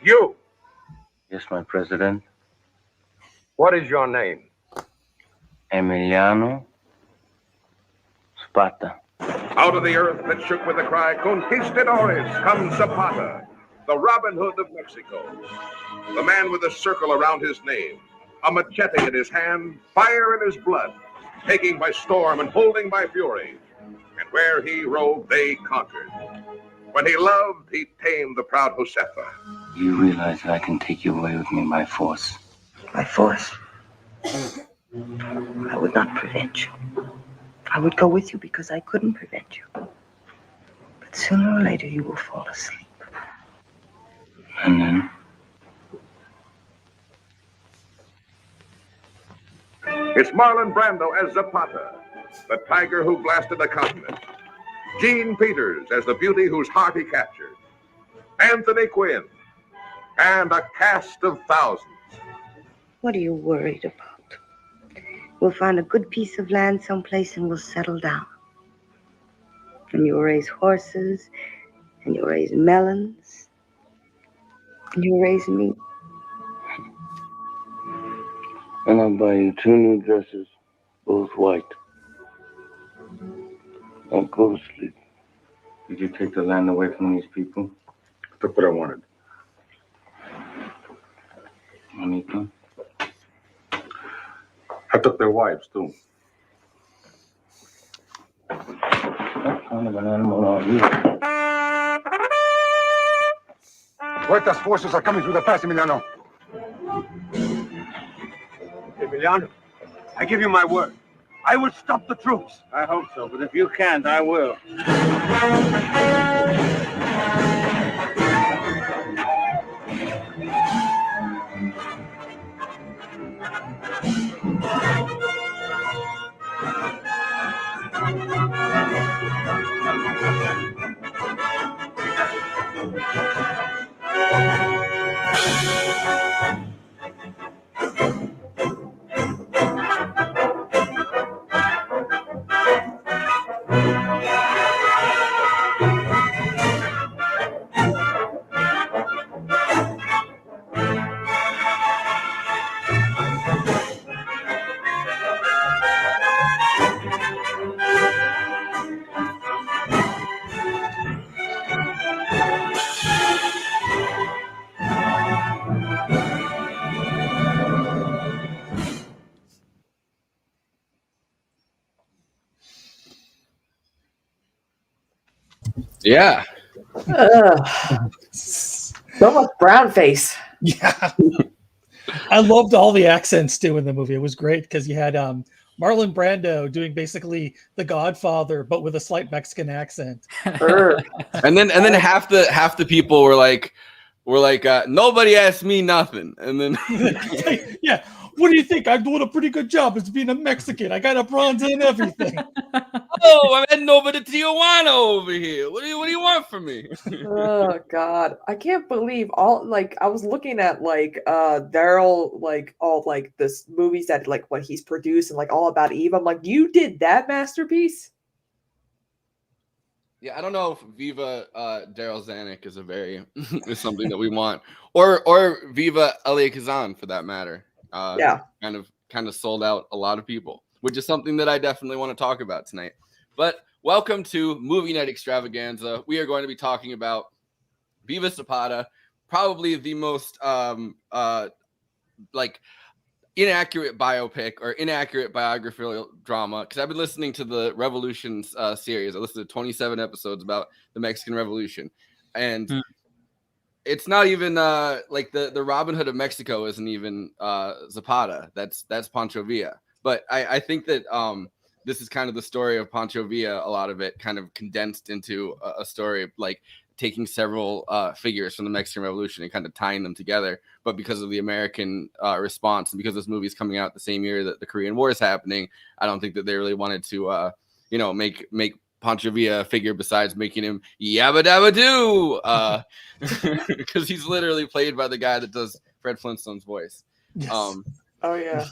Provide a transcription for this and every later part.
You. Yes, my president. What is your name? Emiliano Zapata. Out of the earth that shook with the cry, Conquistadores, comes Zapata, the Robin Hood of Mexico. The man with a circle around his name, a machete in his hand, fire in his blood, taking by storm and holding by fury. And where he roved, they conquered. When he loved, he tamed the proud Josefa. You realize that I can take you away with me by force. By force? I would not prevent you. I would go with you because I couldn't prevent you. But sooner or later you will fall asleep. And then? It's Marlon Brando as Zapata, the tiger who blasted the continent. Jean Peters as the beauty whose heart he captured. Anthony Quinn, and a cast of thousands. What are you worried about? We'll find a good piece of land someplace and we'll settle down. And you'll raise horses, and you'll raise melons, and you'll raise meat. And I'll buy you 2 new dresses, both white. I'll go to sleep. Did you take the land away from these people? I took what I wanted. Anita? I took their wives, too. What kind of an animal are you? Huerta's forces are coming through the pass, Emiliano. Emiliano, I give you my word. I will stop the troops. I hope so, but if you can't, I will. Yeah. So much brown face. Yeah. I loved all the accents too in the movie. It was great because you had Marlon Brando doing basically The Godfather, but with a slight Mexican accent. And then half the people were like, were like, nobody asked me nothing. And then yeah, what do you think? I'm doing a pretty good job as being a Mexican. I got a bronze and everything. oh, I'm heading over to Tijuana over here. What do you want from me? Oh God, I can't believe all like I was looking at like Daryl like all like this movies that like what he's produced and like All About Eve. I'm like, you did that masterpiece? Yeah, I don't know if Viva Daryl Zanuck is is something that we want, or Viva Elia Kazan for that matter. Yeah, kind of sold out a lot of people, which is something that I definitely want to talk about tonight. But welcome to Movie Night Extravaganza. We are going to be talking about Viva Zapata, probably the most like inaccurate biopic or inaccurate biographical drama, because I've been listening to the Revolutions series. I listened to 27 episodes about the Mexican Revolution, and it's not even like the Robin Hood of Mexico isn't even Zapata. That's Pancho Villa. But I think that this is kind of the story of Pancho Villa, a lot of it kind of condensed into a story of like taking several figures from the Mexican Revolution and kind of tying them together. But because of the American response, and because this movie is coming out the same year that the Korean War is happening, I don't think that they really wanted to, make Pancho Villa a figure besides making him yabba dabba doo, because he's literally played by the guy that does Fred Flintstone's voice. Yes. oh yeah.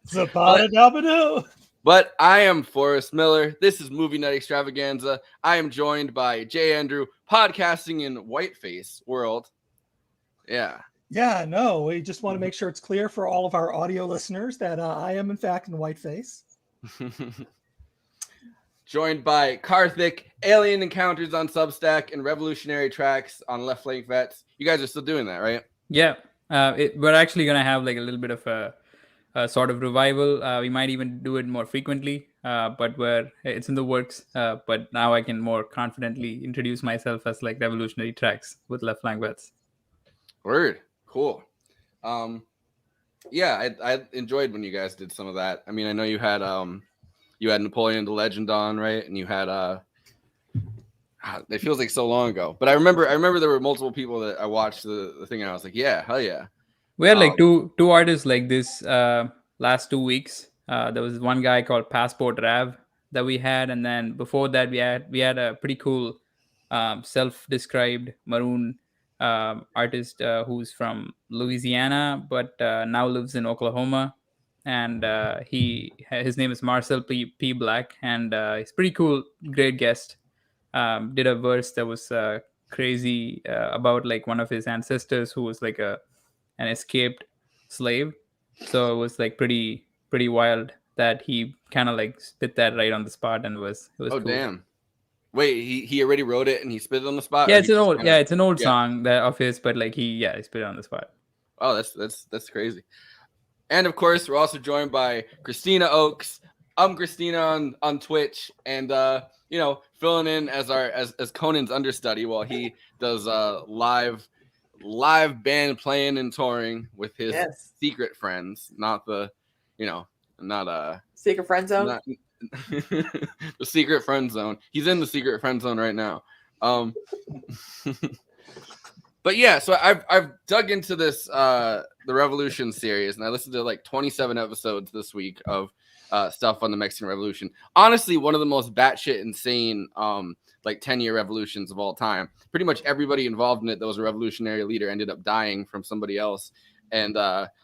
Zapata Dabadoo. But I am Forrest Miller. This is Movie Night Extravaganza. I am joined by Jay Andrew, podcasting in Whiteface world. Yeah. Yeah, no, we just want to make sure it's clear for all of our audio listeners that I am, in fact, in Whiteface. Joined by Karthik, Alien Encounters on Substack, and Revolutionary Tracks on Left Flank Vets. You guys are still doing that, right? Yeah. We're actually going to have like a little bit of a sort of revival. We might even do it more frequently, but it's in the works. But now I can more confidently introduce myself as like Revolutionary Tracks with Left Flank Vets. Word. Cool. Yeah, I enjoyed when you guys did some of that. I mean, I know you had Napoleon the Legend on, right? And you had it feels like so long ago. But I remember there were multiple people that I watched the thing and I was like, yeah, hell yeah. We had like two artists like this last 2 weeks. There was one guy called Passport Rav that we had, and then before that we had a pretty cool self-described maroon artist who's from Louisiana but now lives in Oklahoma, and his name is Marcel P. Black, and he's pretty cool, great guest. Did a verse that was crazy about like one of his ancestors who was like an escaped slave. So it was like pretty wild that he kind of like spit that right on the spot, and it was cool. Damn. Wait, he already wrote it and he spit it on the spot? Yeah, it's an old song of his, but like he spit it on the spot. Oh, that's crazy. And of course, we're also joined by Christina Oakes. I'm Christina on Twitch, and filling in as Conan's understudy while he does live band playing and touring with his secret friends, not Secret friend zone. The secret friend zone. He's in the secret friend zone right now. But yeah, so I've dug into this the Revolution series, and I listened to like 27 episodes this week of stuff on the Mexican Revolution. Honestly, one of the most batshit insane like 10-year revolutions of all time. Pretty much everybody involved in it that was a revolutionary leader ended up dying from somebody else. And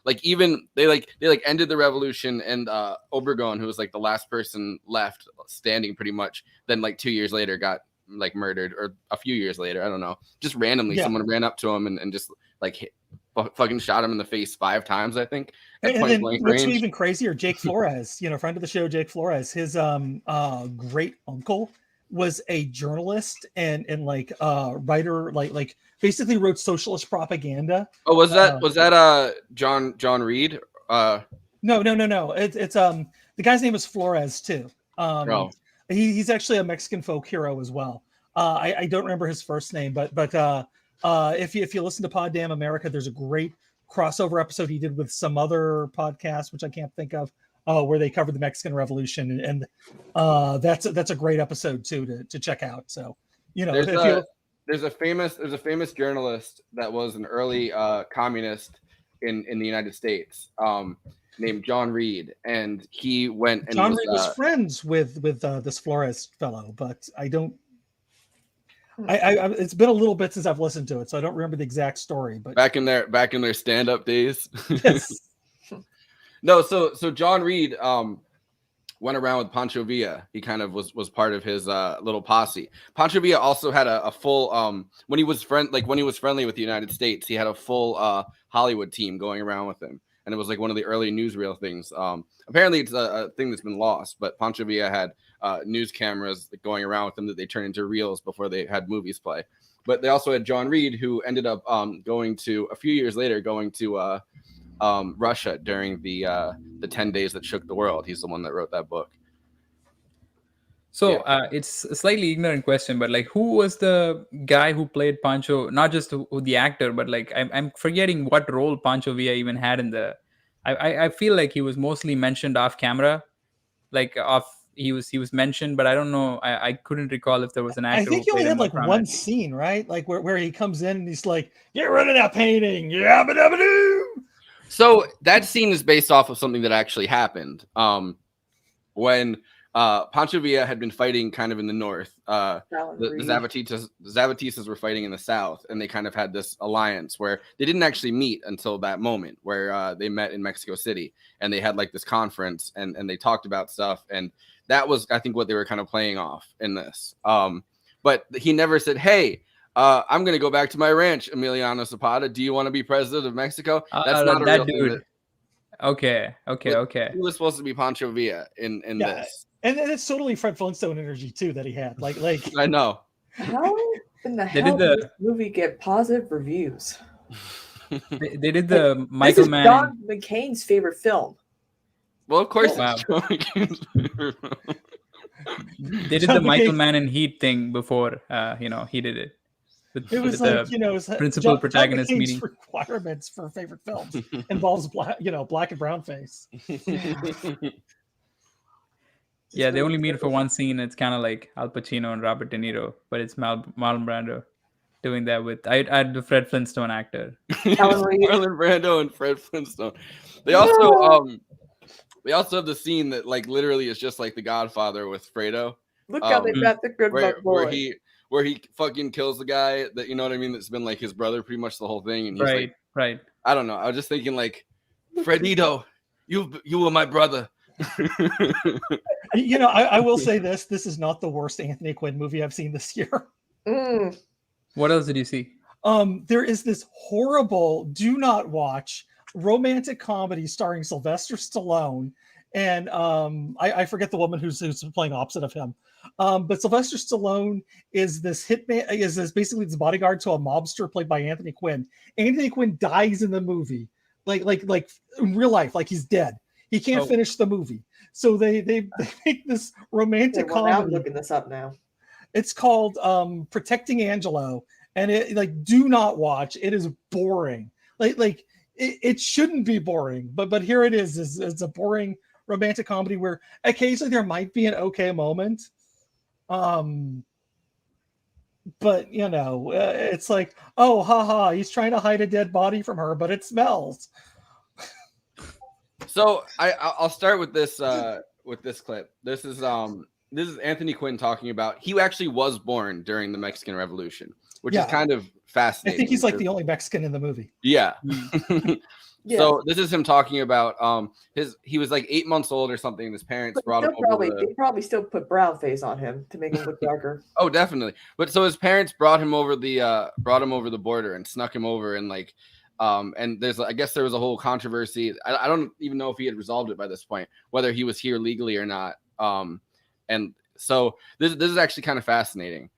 like even they ended the revolution, and Obregón, who was like the last person left standing pretty much, then like 2 years later got like murdered, or a few years later, I don't know, just randomly someone ran up to him and just like fucking shot him in the face 5 times, I think. And then what's even crazier, Jake Flores, friend of the show, Jake Flores, his great uncle was a journalist and like writer, like basically wrote socialist propaganda. Oh, was that John Reed? No. It's the guy's name is Flores too. He's actually a Mexican folk hero as well. I don't remember his first name, but if you listen to Pod Damn America, there's a great crossover episode he did with some other podcast, which I can't think of, where they covered the Mexican Revolution, and that's a great episode too to check out. So there's there's a famous journalist that was an early communist in the United States, named John Reed, and he went and John Reed was friends with this Flores fellow, but I don't. I it's been a little bit since I've listened to it, so I don't remember the exact story. But back in their stand-up days. Yes. No, so John Reed went around with Pancho Villa. He kind of was part of his little posse. Pancho Villa also had a full when he was friendly with the United States, he had a full Hollywood team going around with him, and it was like one of the early newsreel things. Apparently it's a thing that's been lost, but Pancho Villa had news cameras going around with them that they turned into reels before they had movies play. But they also had John Reed, who ended up going to a few years later Russia during the 10 days that shook the world. He's the one that wrote that book. So it's a slightly ignorant question, but like, who was the guy who played Pancho? Not just the actor, but like, I'm forgetting what role Pancho Villa even had in the. I feel like he was mostly mentioned off camera, like he was mentioned, but I don't know. I couldn't recall if there was an actor. I think he only had like one scene, right? Like where he comes in and he's like, "Get rid of that painting, yabba dabba doo." So that scene is based off of something that actually happened. When Pancho Villa had been fighting kind of in the north, the Zapatistas were fighting in the south, and they kind of had this alliance where they didn't actually meet until that moment where they met in Mexico City, and they had like this conference and they talked about stuff, and that was, I think, what they were kind of playing off in this. But he never said, "Hey, I'm going to go back to my ranch, Emiliano Zapata. Do you want to be president of Mexico?" That's not a real dude. Thing. Okay. He was supposed to be Pancho Villa in this. And it's totally Fred Flintstone energy too that he had. Like I know. How in the hell did this movie get positive reviews? They did the Michael Mann. Don McCain's favorite film. Well, of course, wow. It's John McCain's favorite film. They did the Michael Mann and Heat thing before. He did it. It was like, principal protagonist John meeting. Requirements for favorite films involves black and brown face. Yeah, they only meet for one scene. It's kind of like Al Pacino and Robert De Niro, but it's Marlon Brando doing that with I had the Fred Flintstone actor. Marlon Brando and Fred Flintstone. They also have the scene that like literally is just like The Godfather with Fredo. Look how they got the good boy. Where he fucking kills the guy that, you know what I mean, that's been like his brother pretty much the whole thing. And he's right. I don't know. I was just thinking like, Fredito, you were my brother. I will say this is not the worst Anthony Quinn movie I've seen this year. What else did you see? There is this horrible, do not watch romantic comedy starring Sylvester Stallone and I forget the woman who's playing opposite of him. But Sylvester Stallone is this hitman, is basically this bodyguard to a mobster played by Anthony Quinn. Anthony Quinn dies in the movie, like in real life, like he's dead. He can't finish the movie. So they make this romantic comedy. Now I'm looking this up now. It's called Protecting Angelo, and it do not watch. It is boring. It shouldn't be boring, but here it is. It's a boring romantic comedy where occasionally there might be an okay moment. But it's like, oh, haha, he's trying to hide a dead body from her, but it smells. So I'll start with this clip. This is Anthony Quinn talking about, he actually was born during the Mexican Revolution, which is kind of fascinating. I think he's like the only Mexican in the movie. Yeah. So this is him talking about he was like 8 months old or something, and his parents brought him over. They probably still put brown face on him to make him look darker. Oh, definitely. But so his parents brought him over the border and snuck him over, and like and I guess there was a whole controversy. I don't even know if he had resolved it by this point, whether he was here legally or not. And so this is actually kind of fascinating.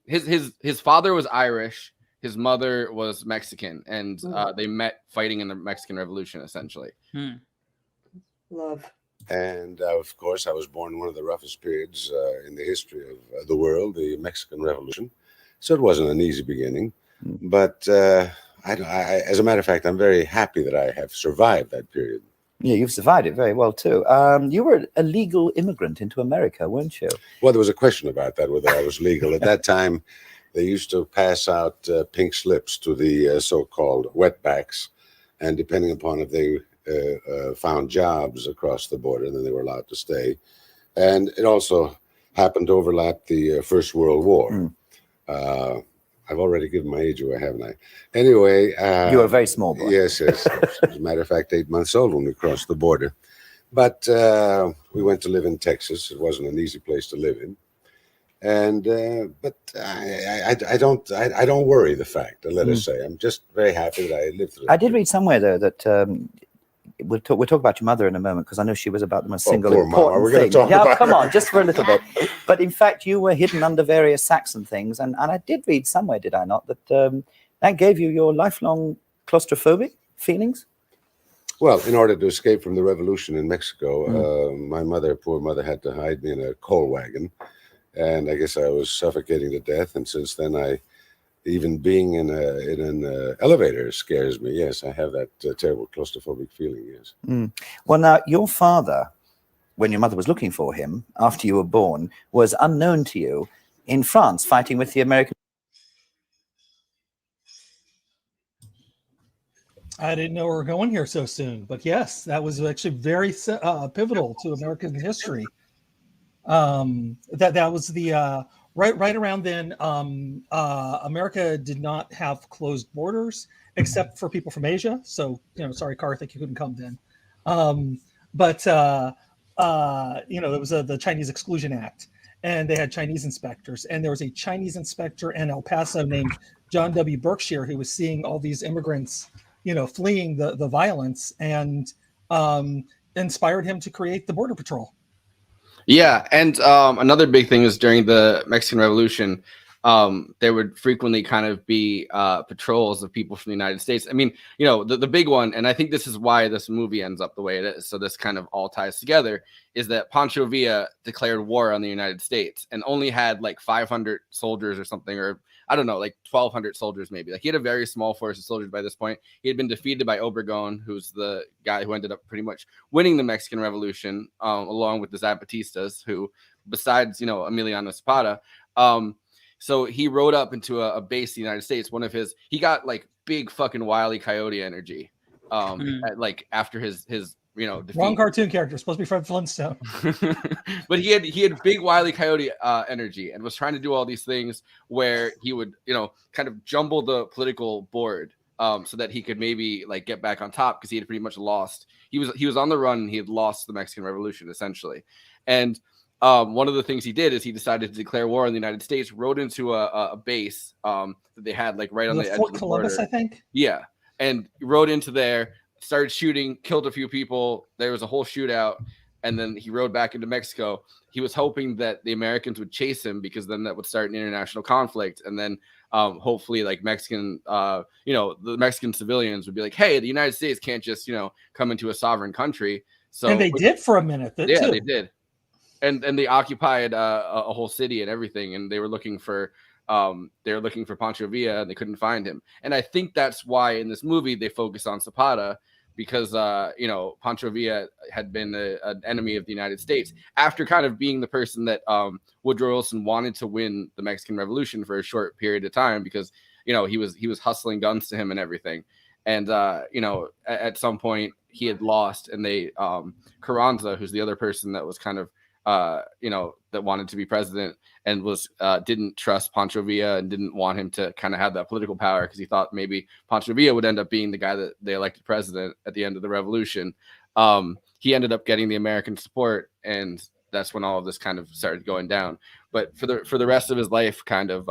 His father was Irish. His mother was Mexican, and they met fighting in the Mexican Revolution, essentially. Love. And of course, I was born in one of the roughest periods in the history of the world, the Mexican Revolution. So it wasn't an easy beginning. But as a matter of fact, I'm very happy that I have survived that period. Yeah, you've survived it very well, too. You were a legal immigrant into America, weren't you? Well, there was a question about that, whether I was legal. At that time, they used to pass out pink slips to the so-called wetbacks, and depending upon if they found jobs across the border, then they were allowed to stay. And it also happened to overlap the First World War. I've already given my age away, haven't I? Anyway. You were a very small boy. Yes, yes. As a matter of fact, 8 months old when we crossed the border. But we went to live in Texas. It wasn't an easy place to live in. And but I don't worry the fact, let us say. I'm just very happy that I lived through it. I did read somewhere, though, that we'll talk about your mother in a moment, because I know she was about the most single poor important Mama. We're thing. going to talk Yeah, about come her. on, just for a little bit. But in fact, you were hidden under various Saxon things, and I did read somewhere, did I not, that that gave you your lifelong claustrophobic feelings? Well, in order to escape from the revolution in Mexico, my mother, poor mother, had to hide me in a coal wagon, and I guess I was suffocating to death. And since then, even being in an elevator scares me. Yes, I have that terrible claustrophobic feeling. Yes. Well, now your father, when your mother was looking for him after you were born, was unknown to you in France, fighting with the American. I didn't know we were going here so soon, but yes, that was actually very pivotal to American history. That was the right around then. America did not have closed borders except for people from Asia. So sorry, Karthik, you couldn't come then. But there was the Chinese Exclusion Act, and they had Chinese inspectors, and there was a Chinese inspector in El Paso named John W. Berkshire who was seeing all these immigrants fleeing the violence, and inspired him to create the Border Patrol. Yeah, and another big thing is during the Mexican Revolution, there would frequently kind of be patrols of people from the United States. I mean, the big one, and I think this is why this movie ends up the way it is, so this kind of all ties together, is that Pancho Villa declared war on the United States and only had like 500 soldiers or something, or I don't know, like 1,200 soldiers maybe. Like he had a very small force of soldiers by this point. He had been defeated by Obregón, who's the guy who ended up pretty much winning the Mexican Revolution, along with the Zapatistas, who, besides Emiliano Zapata, so he rode up into a base in the United States. He got like big fucking Wile E. Coyote energy, after his defeat. Wrong cartoon character, supposed to be Fred Flintstone. But he had big Wile E. Coyote energy, and was trying to do all these things where he would kind of jumble the political board, so that he could maybe like get back on top, because he had pretty much lost. He was on the run, and he had lost the Mexican Revolution essentially. And one of the things he did is he decided to declare war on the United States, rode into a base that they had like right on the edge Fort of the Columbus, border. I think. Yeah, and rode into there, started shooting, killed a few people. There was a whole shootout, and then he rode back into Mexico. He was hoping that the Americans would chase him, because then that would start an international conflict, and then hopefully like Mexican, the Mexican civilians would be like, hey, the United States can't just come into a sovereign country. So and they did for a minute. They did. And they occupied a whole city and everything, and they were looking for Pancho Villa, and they couldn't find him. And I think that's why in this movie they focus on Zapata, because Pancho Villa had been an enemy of the United States after kind of being the person that Woodrow Wilson wanted to win the Mexican Revolution for a short period of time, because he was hustling guns to him and everything. And at some point he had lost, and they Carranza, who's the other person that was kind of that wanted to be president, and was didn't trust Pancho Villa and didn't want him to kind of have that political power, because he thought maybe Pancho Villa would end up being the guy that they elected president at the end of the revolution. He ended up getting the American support, and that's when all of this kind of started going down. But for the rest of his life, kind of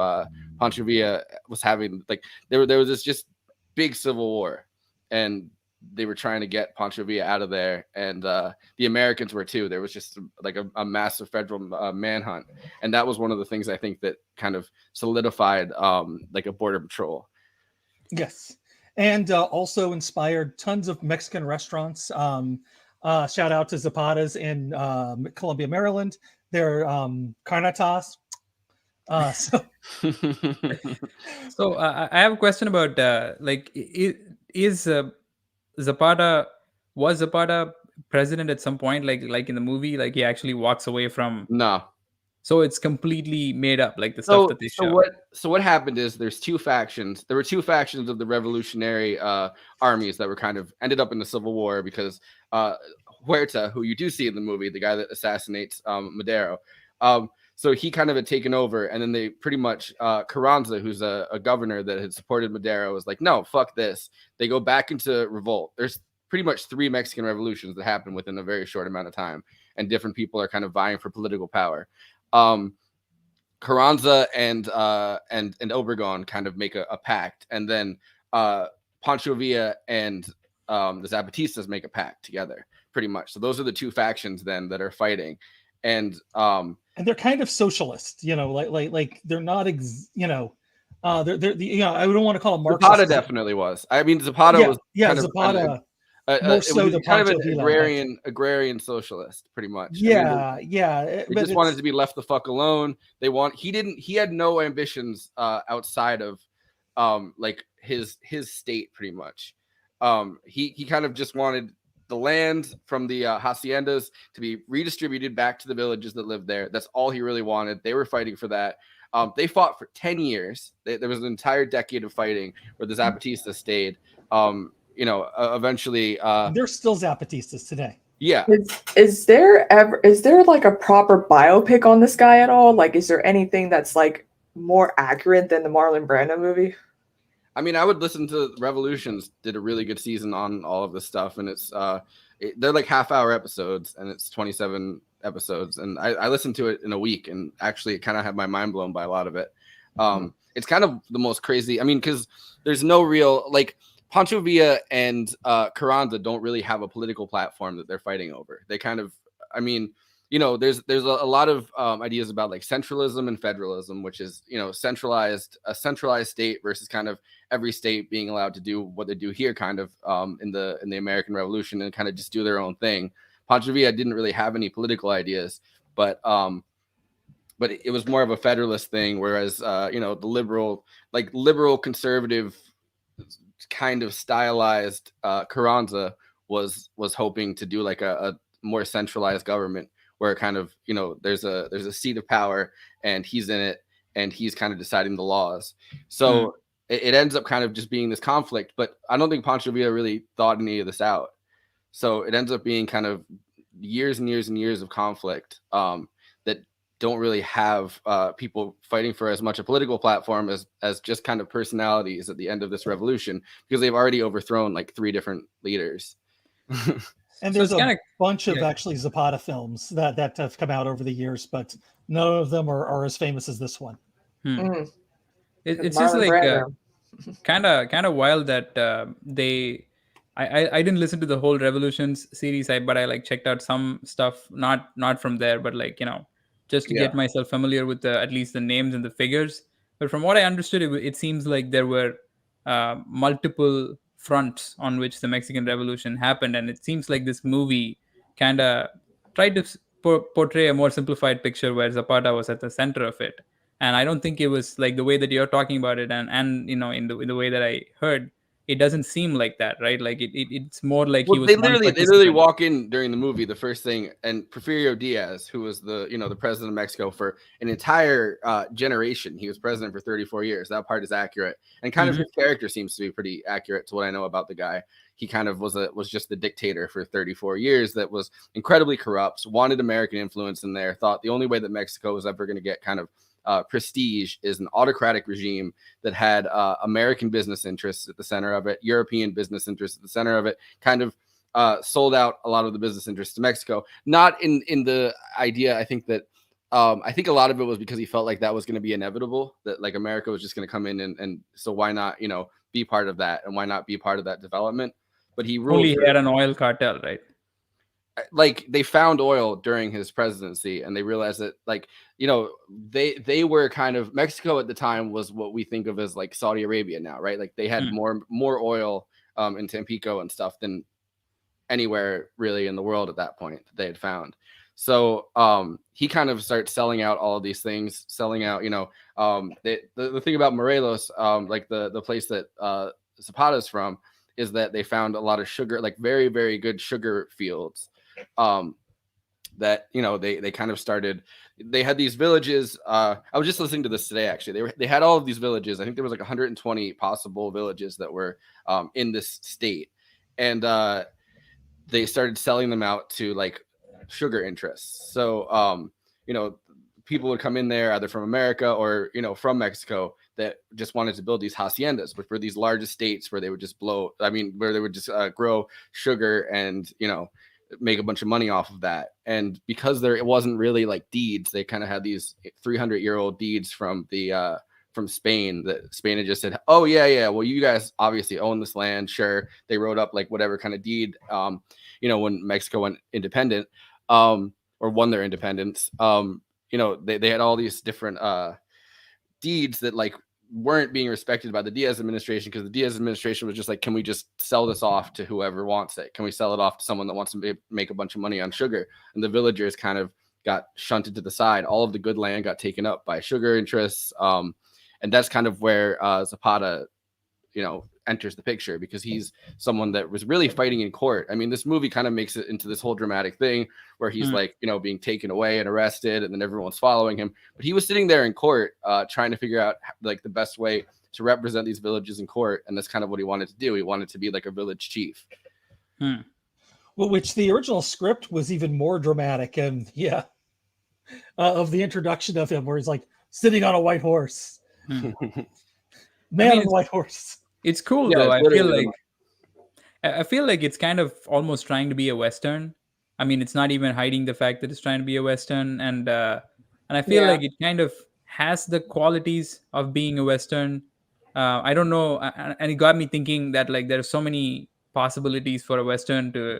Pancho Villa was having like there was this just big civil war, and they were trying to get Pancho Villa out of there, and the Americans were too. There was just like a massive federal manhunt, and that was one of the things I think that kind of solidified like a border patrol. Yes, and also inspired tons of Mexican restaurants. Shout out to Zapata's in Columbia, Maryland. They're carnitas. So I have a question about was Zapata president at some point, like in the movie, like he actually walks away from? No, So it's completely made up, like the stuff that they show. So what happened is there's two factions. There were two factions of the revolutionary armies that were kind of ended up in the Civil War because Huerta, who you do see in the movie, the guy that assassinates Madero, so he kind of had taken over, and then they pretty much Carranza, who's a governor that had supported Madero, was like, no, fuck this. They go back into revolt. There's pretty much 3 Mexican revolutions that happen within a very short amount of time, and different people are kind of vying for political power. Carranza and Obregón kind of make a pact, and then Pancho Villa and the Zapatistas make a pact together, pretty much. So those are the two factions then that are fighting, and they're kind of socialist, like they're not, they're I don't want to call them Marxist. Zapata definitely was. I mean, Zapata was kind Zapata. It was kind of an agrarian socialist, pretty much. Yeah, They just wanted to be left the fuck alone. He had no ambitions outside of like his state, pretty much. He kind of just wanted the land from the haciendas to be redistributed back to the villages that lived there. That's all he really wanted. They were fighting for that. They fought for 10 years. There was an entire decade of fighting where the Zapatistas stayed. Eventually they're still Zapatistas today. Yeah. Is there like a proper biopic on this guy at all? Like, is there anything that's like more accurate than the Marlon Brando movie? I mean, I would listen to Revolutions did a really good season on all of this stuff, and it's they're like half-hour episodes, and it's 27 episodes, and I listened to it in a week, and actually kind of had my mind blown by a lot of it. It's kind of the most crazy. I mean, because there's no real like Pancho Villa and Carranza don't really have a political platform that they're fighting over. They kind of, I mean, there's a lot of ideas about like centralism and federalism, which is a centralized state versus kind of every state being allowed to do what they do here, kind of in the American Revolution, and kind of just do their own thing. Pancho Villa didn't really have any political ideas, but it was more of a federalist thing, whereas the liberal conservative kind of stylized Carranza was hoping to do like a more centralized government where kind of there's a seat of power and he's in it and he's kind of deciding the laws. So it ends up kind of just being this conflict, but I don't think Pancho Villa really thought any of this out. So it ends up being kind of years and years and years of conflict that don't really have people fighting for as much a political platform as just kind of personalities at the end of this revolution, because they've already overthrown like 3 different leaders. And there's a bunch of actually Zapata films that have come out over the years, but none of them are as famous as this one. It's just like kind of wild that I didn't listen to the whole Revolutions series, but I like checked out some stuff, not from there, but like just to get myself familiar with at least the names and the figures. But from what I understood, it seems like there were multiple fronts on which the Mexican Revolution happened, and it seems like this movie kind of tried to portray a more simplified picture where Zapata was at the center of it. And I don't think it was like the way that you're talking about it, and in the way that I heard, it doesn't seem like that, right? Like it's more like he was. They literally walk in during the movie. The first thing, and Porfirio Diaz, who was the president of Mexico for an entire generation, he was president for 34 years. That part is accurate, and kind of his character seems to be pretty accurate to what I know about the guy. He kind of was just the dictator for 34 years that was incredibly corrupt, wanted American influence in there, thought the only way that Mexico was ever going to get kind of prestige is an autocratic regime that had American business interests at the center of it, European business interests at the center of it, kind of sold out a lot of the business interests to Mexico. Not in the idea, I think that I think a lot of it was because he felt like that was going to be inevitable, that like America was just going to come in and so why not be part of that, and why not be part of that development. But he ruled. Only had an oil cartel, right? Like they found oil during his presidency, and they realized that they were kind of, Mexico at the time was what we think of as like Saudi Arabia now, right? Like they had more oil in Tampico and stuff than anywhere really in the world at that point that they had found. So he kind of starts selling out all of these things, selling out the thing about Morelos, like the place that Zapata's from, is that they found a lot of sugar, like very, very good sugar fields. that they kind of started. They had these villages. I was just listening to this today. Actually, they had all of these villages. I think there was like 120 possible villages that were in this state, and they started selling them out to like sugar interests. So people would come in there either from America or from Mexico that just wanted to build these haciendas, but for these large estates where they would just where they would just grow sugar and make a bunch of money off of that. And because it wasn't really like deeds, they kind of had these 300-year-old deeds from the from Spain that Spain had just said, oh yeah, well, you guys obviously own this land. Sure. They wrote up like whatever kind of deed when Mexico went independent or won their independence. They had all these different deeds that like weren't being respected by the Diaz administration, because the Diaz administration was just like, can we just sell this off to whoever wants it? Can we sell it off to someone that wants to make a bunch of money on sugar? And the villagers kind of got shunted to the side. All of the good land got taken up by sugar interests. And that's kind of where Zapata, enters the picture, because he's someone that was really fighting in court. I mean, this movie kind of makes it into this whole dramatic thing where he's like, being taken away and arrested, and then everyone's following him. But he was sitting there in court trying to figure out like the best way to represent these villages in court. And that's kind of what he wanted to do. He wanted to be like a village chief. Well, which the original script was even more dramatic. And of the introduction of him, where he's like sitting on a white horse. Man on a white horse. It's cool though. I feel like it's kind of almost trying to be a Western. I mean, it's not even hiding the fact that it's trying to be a Western, and I feel like it kind of has the qualities of being a Western. I don't know, and it got me thinking that like there are so many possibilities for a Western to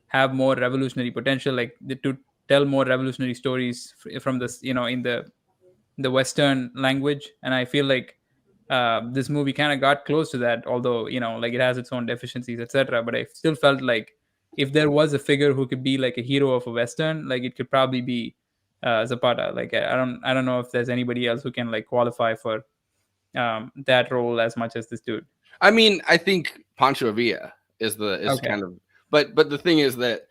have more revolutionary potential, like to tell more revolutionary stories from this, in the Western language, and I feel like this movie kind of got close to that, although like it has its own deficiencies, etc. But I still felt like if there was a figure who could be like a hero of a Western, like it could probably be Zapata. Like I don't know if there's anybody else who can like qualify for that role as much as this dude. I mean, I think Pancho Villa is kind of, but the thing is that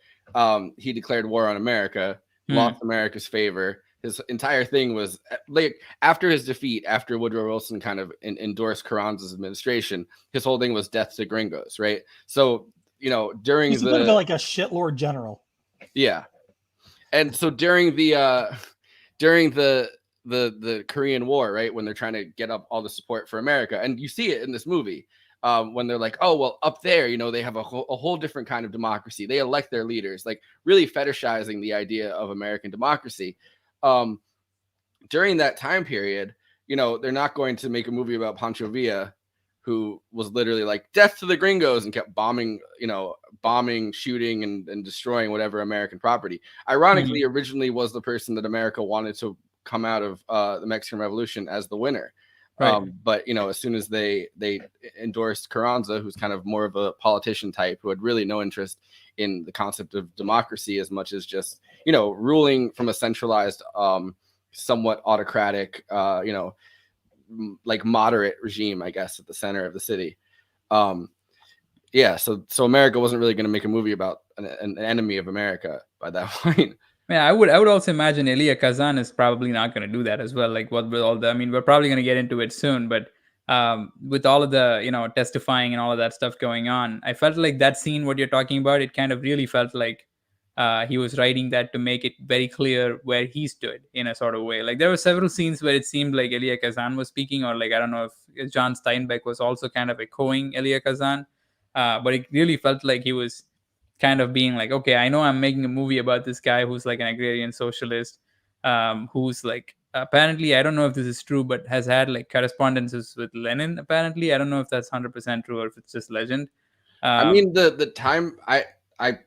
he declared war on America, lost America's favor. His entire thing was like after his defeat, after Woodrow Wilson kind of endorsed Carranza's administration, his whole thing was death to gringos, right? So, during he's a bit of like a shitlord general. Yeah. And so during the Korean War, right, when they're trying to get up all the support for America, and you see it in this movie, when they're like, oh, well, up there, they have a whole different kind of democracy. They elect their leaders, like really fetishizing the idea of American democracy. During that time period, they're not going to make a movie about Pancho Villa, who was literally like death to the gringos and kept bombing, shooting and destroying whatever American property. Ironically, originally was the person that America wanted to come out of the Mexican Revolution as the winner. Right. But as soon as they endorsed Carranza, who's kind of more of a politician type, who had really no interest in the concept of democracy as much as just ruling from a centralized, somewhat autocratic, like moderate regime, I guess, at the center of the city. So America wasn't really going to make a movie about an enemy of America by that point. Yeah, I would also imagine Elia Kazan is probably not going to do that as well. Like with all the, I mean, we're probably going to get into it soon, but with all of the, testifying and all of that stuff going on, I felt like that scene, what you're talking about, it kind of really felt like he was writing that to make it very clear where he stood in a sort of way. Like there were several scenes where it seemed like Elia Kazan was speaking, or like, I don't know if John Steinbeck was also kind of echoing Elia Kazan, but it really felt like he was kind of being like, okay, I know I'm making a movie about this guy who's like an agrarian socialist, who's like, apparently, I don't know if this is true, but has had like correspondences with Lenin. Apparently, I don't know if that's 100% true or if it's just legend. I mean, the time I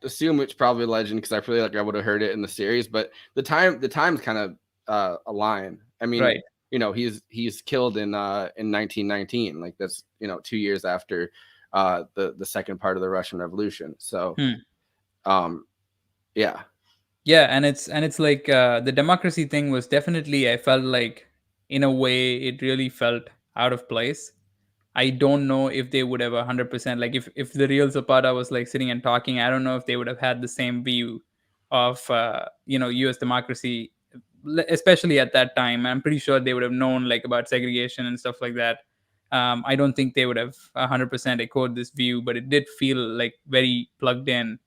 assume it's probably legend, because I feel like I would have heard it in the series, but the time's kind of align. I mean, right. He's killed in 1919. Like that's 2 years after the second part of the Russian Revolution. So, yeah. Yeah, and it's like the democracy thing was definitely, I felt like in a way it really felt out of place. I don't know if they would have 100%, like if the real Zapata was like sitting and talking, I don't know if they would have had the same view of U.S. democracy, especially at that time. I'm pretty sure they would have known like about segregation and stuff like that. I don't think they would have 100% echoed this view, but it did feel like very plugged in.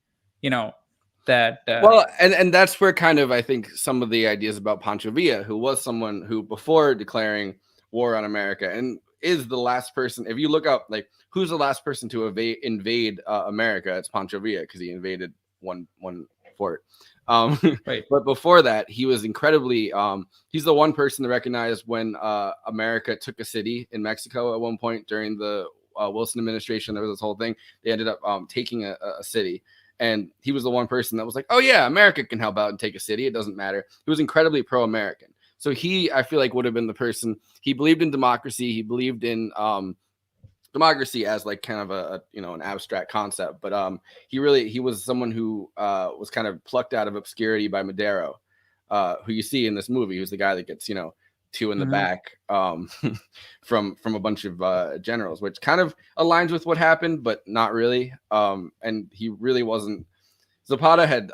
That well, and that's where kind of I think some of the ideas about Pancho Villa, who was someone who before declaring war on America and is the last person. If you look up like who's the last person to invade America, it's Pancho Villa because he invaded one fort. Right. But before that, he was incredibly. He's the one person to recognize when America took a city in Mexico at one point during the Wilson administration. There was this whole thing. They ended up taking a city. And he was the one person that was like, oh, yeah, America can help out and take a city. It doesn't matter. He was incredibly pro-American. So he, I feel like, would have been the person. He believed in democracy. He believed in democracy as like kind of a an abstract concept. But he was someone who was kind of plucked out of obscurity by Madero, who you see in this movie, who's the guy that gets, two in the back from a bunch of generals, which kind of aligns with what happened, but not really. And he really wasn't. Zapata had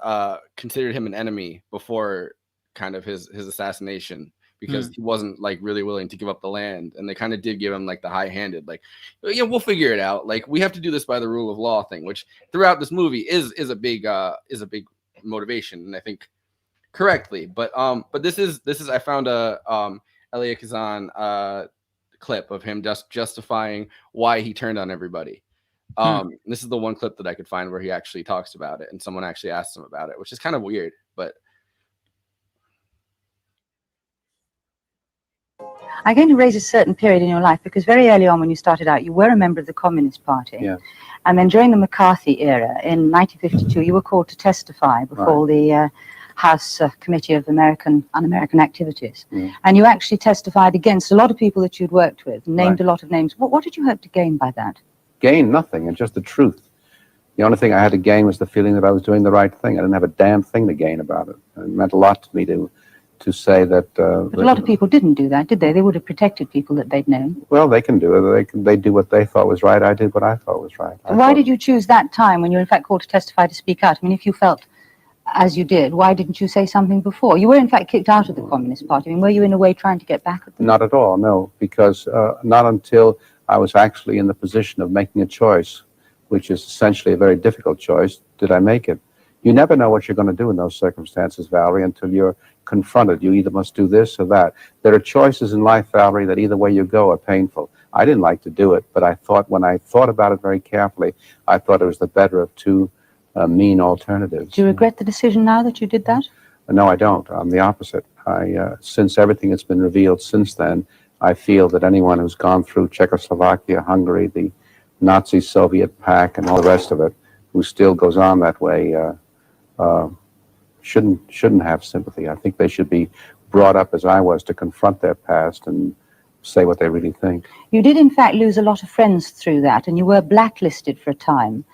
considered him an enemy before kind of his assassination because he wasn't like really willing to give up the land, and they kind of did give him like the high-handed, like, yeah, we'll figure it out. Like we have to do this by the rule of law thing, which throughout this movie is a big motivation, and I think correctly. But this is I found a Elia Kazan clip of him just justifying why he turned on everybody. This is the one clip that I could find where he actually talks about it, and someone actually asked him about it, which is kind of weird, but. I'm going to raise a certain period in your life because very early on when you started out, you were a member of the Communist Party. Yeah. And then during the McCarthy era in 1952, you were called to testify before the House Committee of Un-American Activities. And you actually testified against a lot of people that you'd worked with, named a lot of names. What did you hope to gain by that? Gain nothing, and just the truth. The only thing I had to gain was the feeling that I was doing the right thing. I didn't have a damn thing to gain about it. It meant a lot to me to say that. But a lot of people didn't do that, did they? They would have protected people that they'd known. Well, they can do it. They do what they thought was right. I did what I thought was right. Why did you choose that time when you were in fact called to testify to speak out? I mean, if you felt as you did, why didn't you say something before? You were in fact kicked out of the Communist Party. I mean, were you in a way trying to get back at them? Not at all, no, because not until I was actually in the position of making a choice, which is essentially a very difficult choice, did I make it. You never know what you're going to do in those circumstances, Valerie, until you're confronted. You either must do this or that. There are choices in life, Valerie, that either way you go are painful. I didn't like to do it, but I thought when I thought about it very carefully, I thought it was the better of two mean alternatives. Do you regret the decision now that you did that? No, I don't. I'm the opposite. Since everything that's been revealed since then, I feel that anyone who's gone through Czechoslovakia, Hungary, the Nazi-Soviet pact, and all the rest of it, who still goes on that way, shouldn't have sympathy. I think they should be brought up as I was to confront their past and say what they really think. You did in fact lose a lot of friends through that, and you were blacklisted for a time.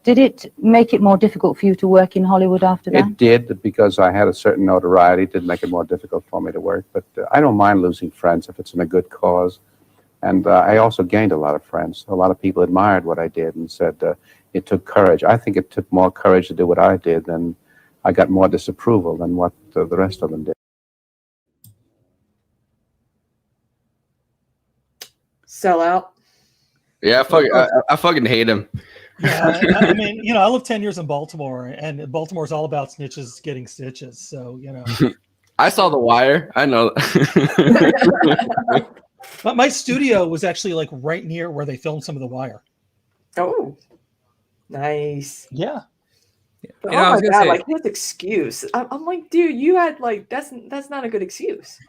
Did it make it more difficult for you to work in Hollywood after that? It did, because I had a certain notoriety. It did make it more difficult for me to work, but I don't mind losing friends if it's in a good cause. And I also gained a lot of friends. A lot of people admired what I did and said it took courage. I think it took more courage to do what I did than I got more disapproval than what the rest of them did. Sell out. Yeah, I fucking hate him. Yeah, I mean, I lived 10 years in Baltimore, and Baltimore's all about snitches getting stitches. So, I saw The Wire. I know. But my studio was actually like right near where they filmed some of The Wire. Oh, nice. Yeah. But, oh my God, like his excuse. I'm like, dude, you had like that's not a good excuse.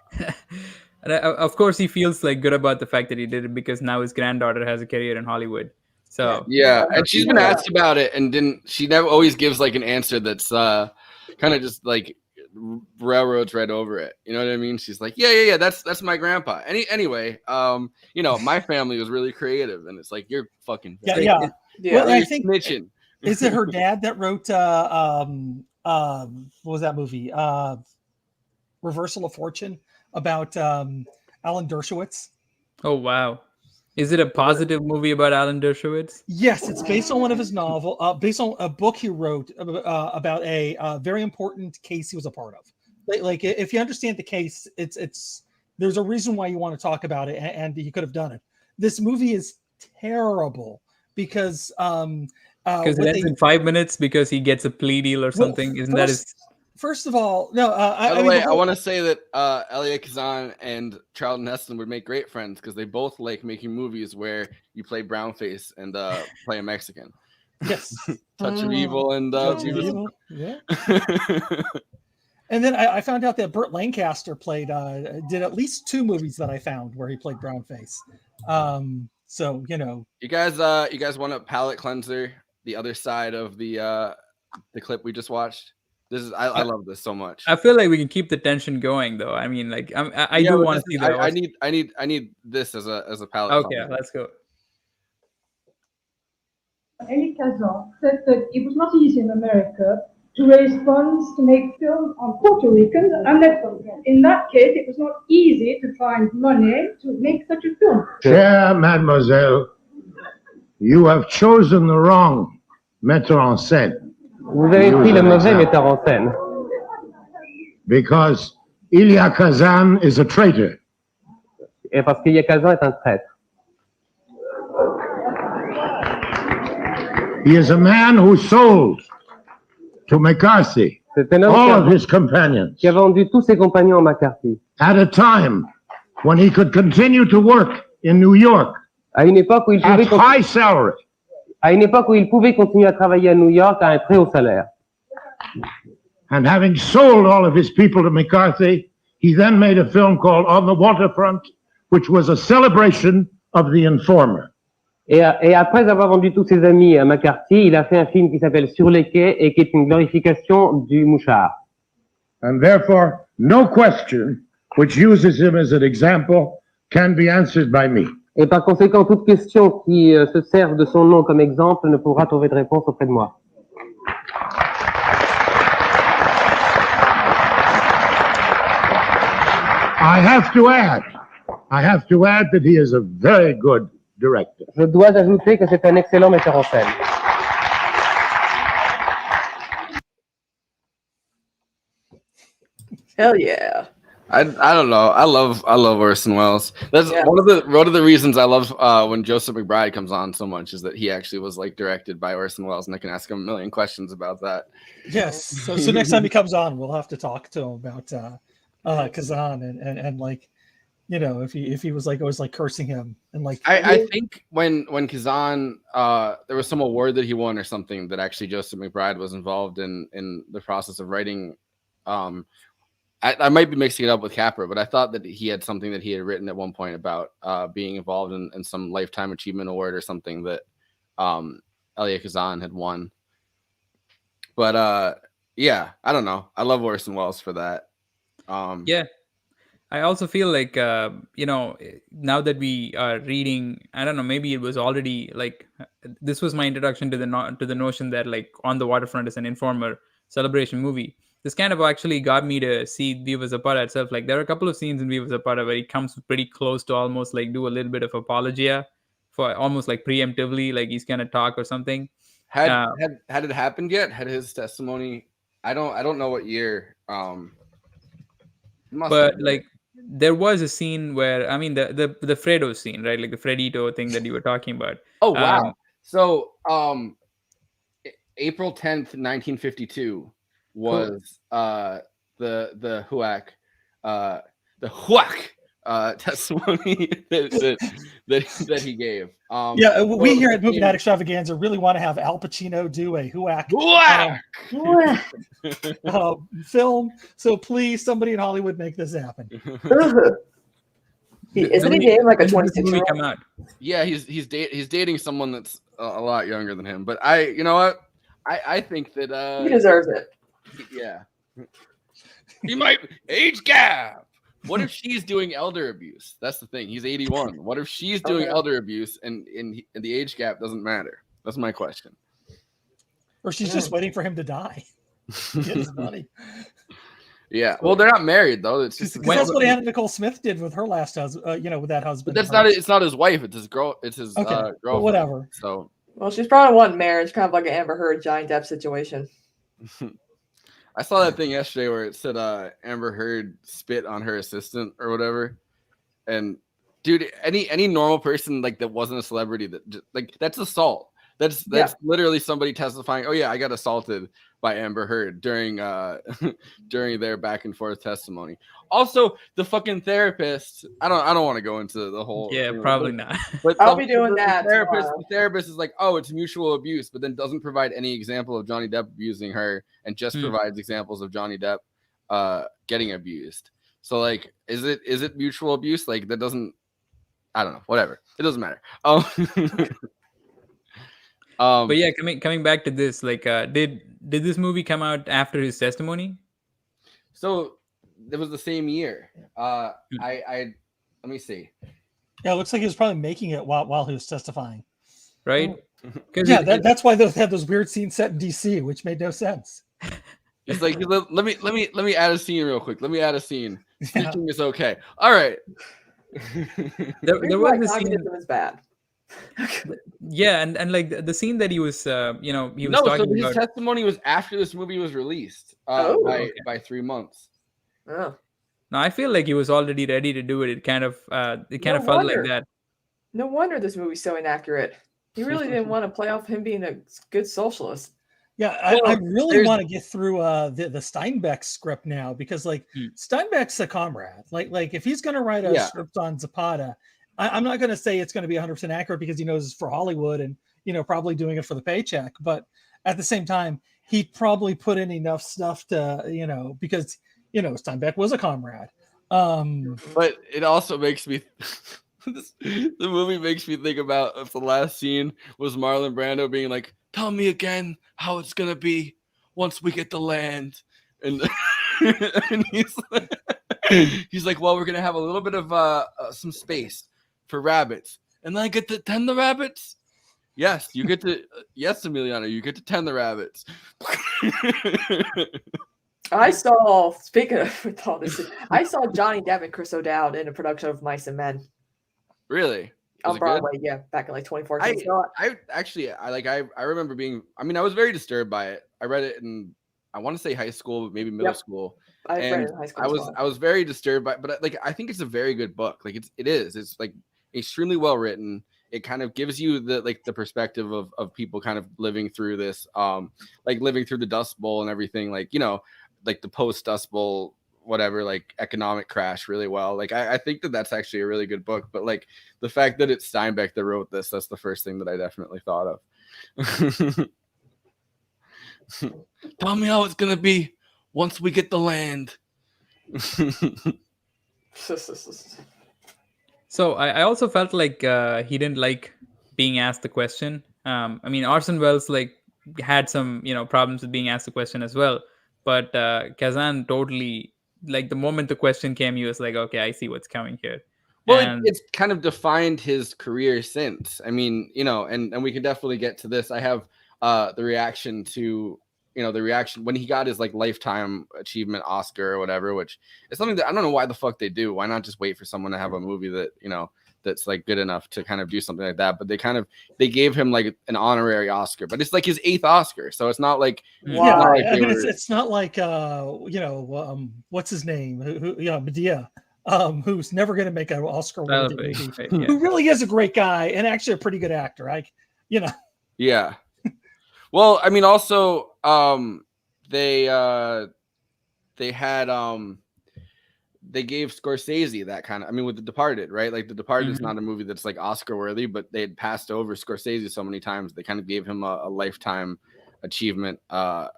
And of course, he feels like good about the fact that he did it because now his granddaughter has a career in Hollywood. So yeah, and she's been asked about it, and she never always gives like an answer that's kind of just like railroads right over it. You know what I mean? She's like, yeah, that's my grandpa. Anyway, my family was really creative, and it's like you're fucking yeah. Well, I think snitching. Is it her dad that wrote what was that movie? Reversal of Fortune about Alan Dershowitz? Oh wow. Is it a positive movie about Alan Dershowitz? Yes, it's based on one of his novel, based on a book he wrote about a very important case he was a part of. Like if you understand the case, it's there's a reason why you want to talk about it, and he could have done it. This movie is terrible because it ends in 5 minutes because he gets a plea deal or something. Isn't that his? First of all, no. By the way, I want to say that Elia Kazan and Charlton Heston would make great friends because they both like making movies where you play brownface and play a Mexican. Yes, Touch of Evil and Touch of Evil. Yeah. And then I found out that Burt Lancaster did at least 2 movies that I found where he played brownface. So you guys want a palate cleanser? The other side of the clip we just watched. I love this so much. I feel like we can keep the tension going, though. I mean, like I do want to see that. I need this as a palette. Okay, let's go. Elia Kazan said that it was not easy in America to raise funds to make film on Puerto Ricans, and that in that case it was not easy to find money to make such a film. Chère mademoiselle, you have chosen the wrong metteur en scène. Vous avez pris le mauvais metteur en scène. Because Elia Kazan is a traitor. Et parce qu'Elia Kazan est un traître. He is a man who sold to McCarthy all of his companions. Qui a vendu tous ses compagnons à McCarthy. At a time when he could continue to work in New York. À une époque où il pouvait high salary. À une époque où il pouvait continuer à travailler à New York à un très haut salaire. And having sold all of his people to McCarthy, he then made a film called On the Waterfront, which was a celebration of the informer. Et après avoir vendu tous ses amis à McCarthy, il a fait un film qui s'appelle Sur les quais et qui est une glorification du mouchard. And therefore, no question which uses him as an example can be answered by me. Et par conséquent, toute question qui se serve de son nom comme exemple ne pourra trouver de réponse auprès de moi. I have to add that he is a very good director. Je dois ajouter que c'est un excellent metteur en scène. Hell yeah. I don't know. I love Orson Welles. That's one of the reasons I love when Joseph McBride comes on so much is that he actually was like directed by Orson Welles, and I can ask him a million questions about that. Yes. So next time he comes on, we'll have to talk to him about Kazan and like, if he was like always like cursing him and like. I think when Kazan there was some award that he won or something that actually Joseph McBride was involved in the process of writing. I might be mixing it up with Capra, but I thought that he had something that he had written at one point about being involved in some Lifetime Achievement Award or something that Elia Kazan had won. But yeah, I don't know. I love Orson Welles for that. Yeah. I also feel like, now that we are reading, I don't know, maybe it was already like, this was my introduction to the notion that like On the Waterfront is an informer celebration movie. This kind of actually got me to see Viva Zapata itself. Like there are a couple of scenes in Viva Zapata where he comes pretty close to almost like do a little bit of apologia for almost like preemptively, like he's gonna talk or something. Had it happened yet? Had his testimony? I don't know what year. But like there was a scene where the Fredo scene, right? Like the Fredito thing that you were talking about. Oh wow! So April 10th, 1952. Was the Huac testimony that he gave. We here at Movie Night Extravaganza really want to have Al Pacino do a Huac film. So please, somebody in Hollywood, make this happen. Isn't he dating like a 26-year-old? Come out. Yeah, he's dating someone that's a lot younger than him. But you know what? I think that he deserves it. Yeah. He might age gap. What if she's doing elder abuse? That's the thing. He's 81. What if she's doing elder abuse and the age gap doesn't matter? That's my question. Or she's just waiting for him to die. Get his money. Yeah. Well, they're not married though. It's just Because that's what Anna Nicole Smith did with her last husband. With that husband. But that's not. It's not his wife. It's his girl. It's his Okay, girlfriend. whatever. So. Well, she's probably wanting marriage, kind of like an Amber Heard, Johnny Depp situation. I saw that thing yesterday where it said Amber Heard spit on her assistant or whatever, and dude, any normal person like that wasn't a celebrity that's assault. That's literally somebody testifying. Oh yeah, I got assaulted by Amber Heard during during their back and forth testimony. Also, the fucking therapist. I don't want to go into the whole. Yeah, probably not. But I'll be doing that. The therapist is like, oh, it's mutual abuse, but then doesn't provide any example of Johnny Depp abusing her, and just provides examples of Johnny Depp getting abused. So like, is it mutual abuse? Like that doesn't. I don't know. Whatever. It doesn't matter. But yeah, coming back to this, like, did this movie come out after his testimony? So it was the same year. I let me see. Yeah, it looks like he was probably making it while he was testifying. Right? Yeah, that's why they had those weird scenes set in DC, which made no sense. It's like let me add a scene real quick. Let me add a scene. Speaking is okay. All right. there was a scene. Is bad. Yeah, and like the scene that he was, he was so talking his about. testimony was after this movie was released by 3 months. Oh. No, I feel like he was already ready to do it. It kind of felt like that. No wonder this movie's so inaccurate. He really didn't want to play off him being a good socialist. Yeah, I really want to get through the Steinbeck script now because like Steinbeck's a comrade. Like if he's going to write a script on Zapata, I'm not going to say it's going to be 100% accurate because he knows it's for Hollywood and probably doing it for the paycheck. But at the same time, he probably put in enough stuff to because Steinbeck was a comrade. But it also makes me. The movie makes me think about if the last scene was Marlon Brando being like, "Tell me again how it's gonna be once we get the land," and, and he's like, "Well, we're gonna have a little bit of some space for rabbits, and then I get to tend the rabbits." Yes, you get to. Yes, Emiliano, you get to tend the rabbits. I saw. Speaking of all this, I saw Johnny Depp and Chris O'Dowd in a production of Mice and Men. Really? On Broadway, yeah, back in like 2014. I remember being. I mean, I was very disturbed by it. I read it in, I want to say high school, maybe middle school. I read it in high school. I was very disturbed by, but like I think it's a very good book. Like it's like extremely well written. It kind of gives you the perspective of people kind of living through this, like living through the Dust Bowl and everything, like like the post Dust Bowl, whatever, like economic crash really well. Like I think that's actually a really good book, but like the fact that it's Steinbeck that wrote this, that's the first thing that I definitely thought of. Tell me how it's gonna be once we get the land. So I also felt like he didn't like being asked the question. I mean, Orson Welles like had some problems with being asked the question as well, but Kazan totally, like the moment the question came, he was like, okay, I see what's coming here. Well, it's kind of defined his career since. I mean, and we can definitely get to this. I have the reaction to, the reaction when he got his like lifetime achievement Oscar or whatever, which is something that I don't know why the fuck they do. Why not just wait for someone to have a movie that, that's like good enough to kind of do something like that? But they gave him like an honorary Oscar, but it's like his 8th Oscar. So it's not like, it's not like, what's his name? Medea. Who's never going to make an Oscar movie, who really is a great guy and actually a pretty good actor. Yeah. Well, I mean, also, they gave Scorsese that kind of, I mean, with The Departed, right? Like The Departed is not a movie that's like Oscar worthy, but they had passed over Scorsese so many times. They kind of gave him a lifetime achievement. I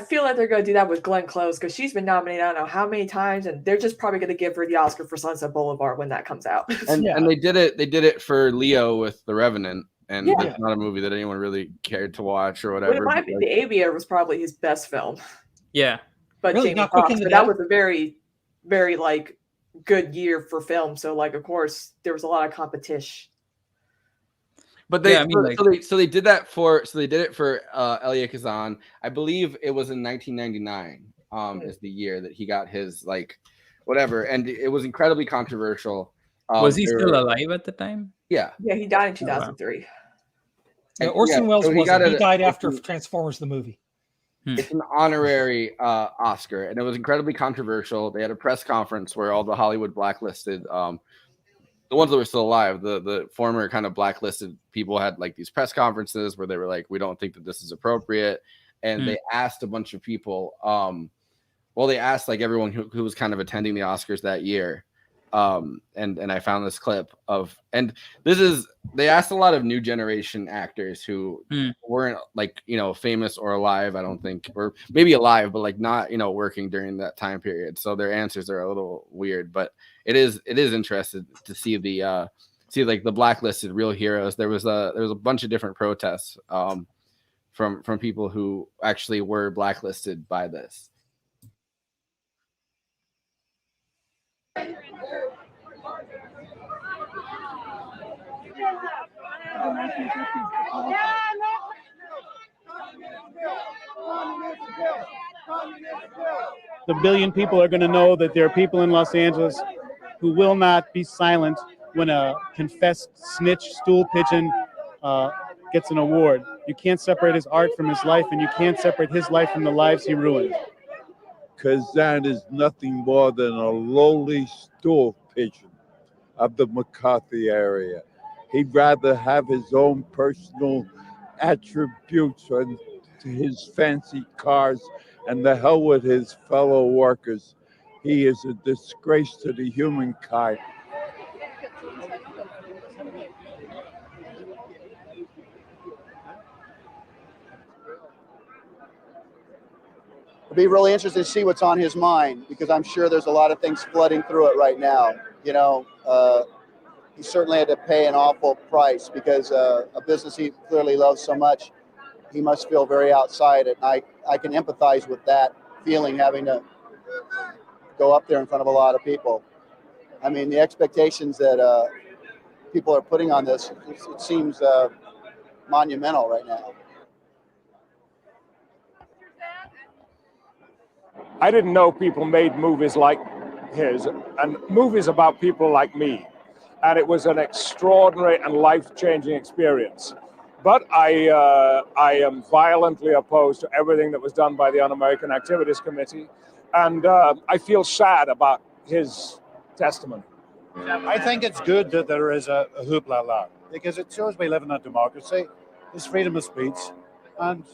feel like they're going to do that with Glenn Close because she's been nominated I don't know how many times, and they're just probably going to give her the Oscar for Sunset Boulevard when that comes out. And they did it for Leo with The Revenant, and it's not a movie that anyone really cared to watch or whatever. Well, it might be The Aviator was probably his best film. Yeah, but really, Jamie Foxx, but that was a very, very like good year for film. So like, of course, there was a lot of competition. But they so they did it for Elia Kazan. I believe it was in 1999, is the year that he got his like whatever, and it was incredibly controversial. Was he still alive at the time? Yeah. Yeah, he died in 2003. Yeah, Orson Welles so wasn't. He it- died it's after an- Transformers the movie. It's an honorary Oscar, and it was incredibly controversial. They had a press conference where all the Hollywood blacklisted, the ones that were still alive, the former kind of blacklisted people had like these press conferences where they were like, "We don't think that this is appropriate," and they asked a bunch of people. They asked like everyone who was kind of attending the Oscars that year. And I found this clip and they asked a lot of new generation actors who weren't like, famous or alive, I don't think, or maybe alive, but like not, working during that time period. So their answers are a little weird, but it is interesting to see like the blacklisted real heroes. There was a bunch of different protests, from people who actually were blacklisted by this. The billion people are going to know that there are people in Los Angeles who will not be silent when a confessed snitch, stool pigeon gets an award. You can't separate his art from his life, and you can't separate his life from the lives he ruined. Kazan is nothing more than a lowly stool pigeon of the McCarthy area. He'd rather have his own personal attributes on his fancy cars and the hell with his fellow workers. He is a disgrace to the humankind. It'll be really interesting to see what's on his mind, because I'm sure there's a lot of things flooding through it right now. He certainly had to pay an awful price because a business he clearly loves so much, he must feel very outside it. And I can empathize with that feeling, having to go up there in front of a lot of people. I mean, the expectations that people are putting on this, it seems monumental right now. I didn't know people made movies like his, and movies about people like me. And it was an extraordinary and life-changing experience. But I am violently opposed to everything that was done by the Un-American Activities Committee. And I feel sad about his testimony. I think it's good that there is a hoopla, because it shows we live in a democracy. There's freedom of speech. And,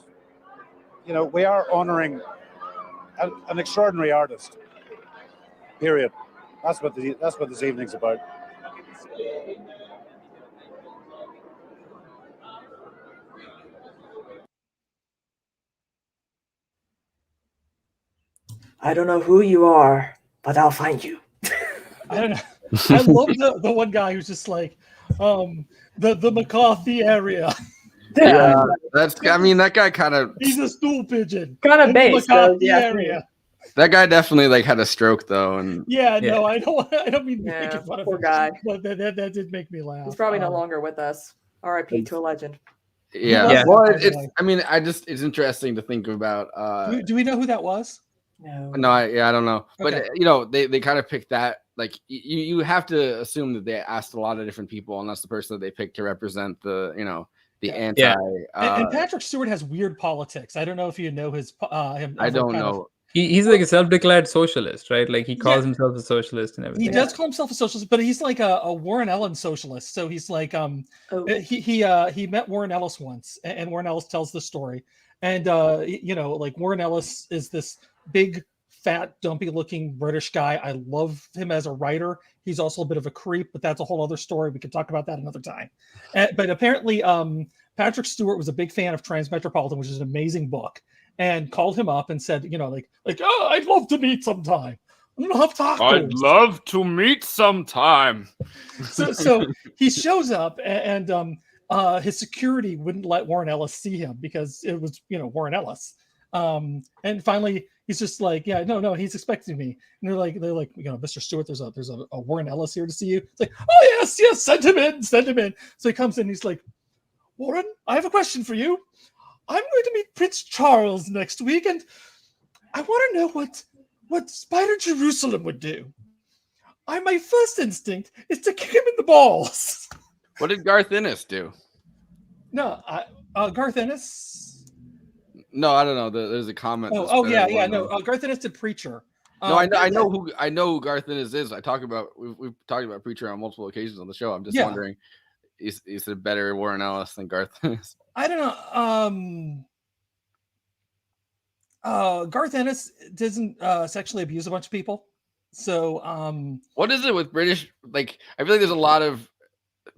we are honoring an extraordinary artist. Period. That's what this evening's about. I don't know who you are, but I'll find you. I don't know. I love the one guy who's just like, the McCarthy area. Yeah, that guy kind of. He's a stool pigeon. Kind of based, McCarthy area. That guy definitely like had a stroke though, and No, I don't mean to make fun of poor him, guy. but that did make me laugh. He's probably no longer with us. R.I.P. to a legend. Yeah. Well, it's interesting to think about. Do we know who that was? No, I don't know. But Okay. they kind of picked that. Like you have to assume that they asked a lot of different people, and that's the person that they picked to represent the anti. And Patrick Stewart has weird politics. I don't know if you know his. Him, I don't know. He's like a self-declared socialist, right? Like he calls himself a socialist and everything. He does call himself a socialist, but he's like a Warren Ellis socialist. So he's like he met Warren Ellis once, and Warren Ellis tells the story. And like Warren Ellis is this big, fat, dumpy-looking British guy. I love him as a writer. He's also a bit of a creep, but that's a whole other story. We can talk about that another time. But apparently, Patrick Stewart was a big fan of Transmetropolitan, which is an amazing book, and called him up and said, oh, I'd love to meet sometime. I'm gonna have tacos. I'd love to meet sometime. So he shows up, and his security wouldn't let Warren Ellis see him because it was Warren Ellis. And finally he's just like, no, he's expecting me. And they're like, Mr. Stewart, there's a Warren Ellis here to see you. It's like, oh yes, send him in. So he comes in, and he's like, Warren, I have a question for you. I'm going to meet Prince Charles next week, and I want to know what Spider Jerusalem would do. My first instinct is to kick him in the balls. What did Garth Ennis do? No, Garth Ennis. No, I don't know. There's a comment. No, Garth Ennis did Preacher. No, I know who Garth Ennis is. We've talked about Preacher on multiple occasions on the show. I'm just wondering, is it better Warren Ellis than Garth Ennis? I don't know. Garth Ennis doesn't sexually abuse a bunch of people. So what is it with British? Like, I feel like there's a lot of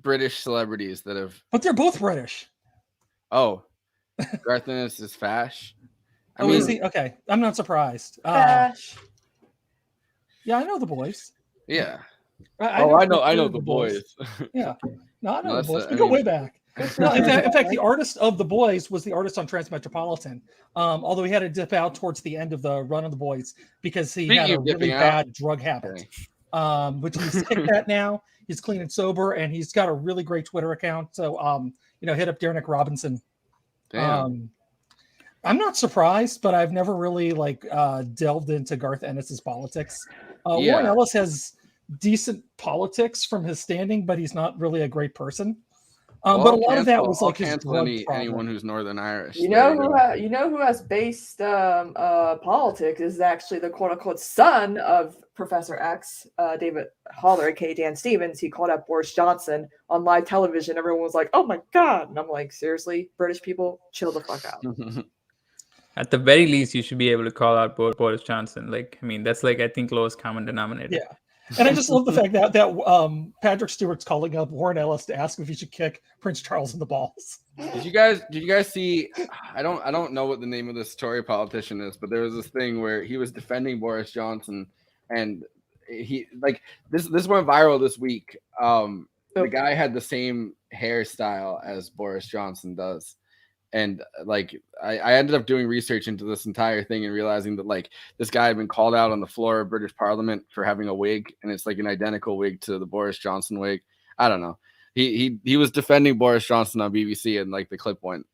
British celebrities that have. But they're both British. Oh, Garth Ennis is fash. Is he? Okay, I'm not surprised. Fash. Yeah, I know the boys. Yeah. I know the boys. Yeah. No, I know No, the boys. that's, We go way back. No, in fact, the artist of the boys was the artist on Transmetropolitan. Although he had to dip out towards the end of the run of the boys because he had a really bad drug habit. Which he's kicked that now. He's clean and sober, and he's got a really great Twitter account. So hit up Derek Robinson. Damn. I'm not surprised, but I've never really delved into Garth Ennis's politics. Warren Ellis has decent politics from his standing, but he's not really a great person. But a lot of that was like his drug anyone who's Northern Irish. You know who has based politics is actually the quote unquote son of Professor X, David Haller, aka Dan Stevens. He called out Boris Johnson on live television. Everyone was like, "Oh my god!" And I'm like, "Seriously, British people, chill the fuck out." At the very least, you should be able to call out Boris Johnson. That's I think lowest common denominator. Yeah. And I just love the fact that Patrick Stewart's calling up Warren Ellis to ask if he should kick Prince Charles in the balls. Did you guys see? I don't know what the name of this Tory politician is, but there was this thing where he was defending Boris Johnson, and he this went viral this week. The guy had the same hairstyle as Boris Johnson does. And I ended up doing research into this entire thing and realizing that this guy had been called out on the floor of British Parliament for having a wig, and it's an identical wig to the Boris Johnson wig. I don't know. He was defending Boris Johnson on BBC, and the clip went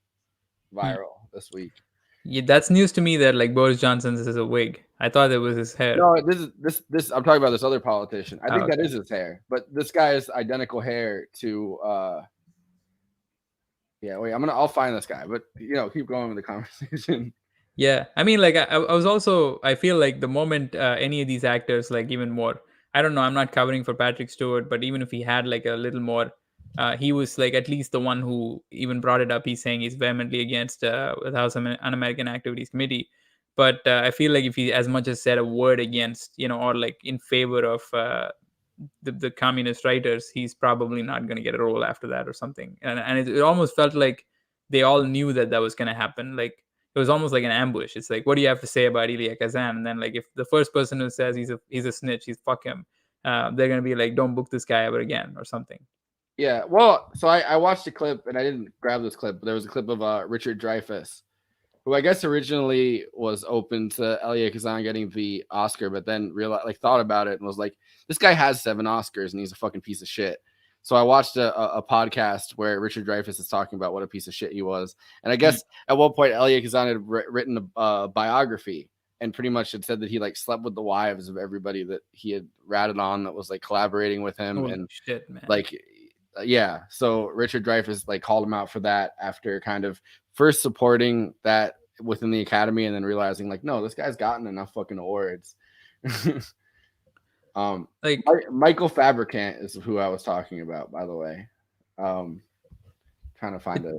viral this week. Yeah, that's news to me that Boris Johnson's is a wig. I thought it was his hair. No, this I'm talking about this other politician. I think that is his hair, but this guy is identical hair to. Yeah, wait, I'll find this guy, but keep going with the conversation. Yeah, I mean, I was also, I feel the moment any of these actors, even more, I don't know, I'm not covering for Patrick Stewart, but even if he had a little more, he was at least the one who even brought it up. He's saying he's vehemently against the House Un-American Activities Committee, but I feel if he as much as said a word against, or in favor of the communist writers, he's probably not going to get a role after that or something. And it almost felt like they all knew that was going to happen. It was almost like an ambush. It's what do you have to say about Elia Kazan? And then if the first person who says he's a snitch, fuck him, they're going to be don't book this guy ever again or something. Yeah, well, so I watched a clip, and I didn't grab this clip, but there was a clip of Richard Dreyfuss, who I guess originally was open to Elia Kazan getting the Oscar, but then realized, thought about it and was like, this guy has 7 Oscars and he's a fucking piece of shit. So I watched a podcast where Richard Dreyfuss is talking about what a piece of shit he was. And I guess at one point, Elia Kazan had written a biography and pretty much had said that he slept with the wives of everybody that he had ratted on that was collaborating with him. Holy and shit, man. Yeah. So Richard Dreyfuss called him out for that after kind of first supporting that within the Academy and then realizing no, this guy's gotten enough fucking awards. Michael Fabricant is who I was talking about, by the way. Trying to find it.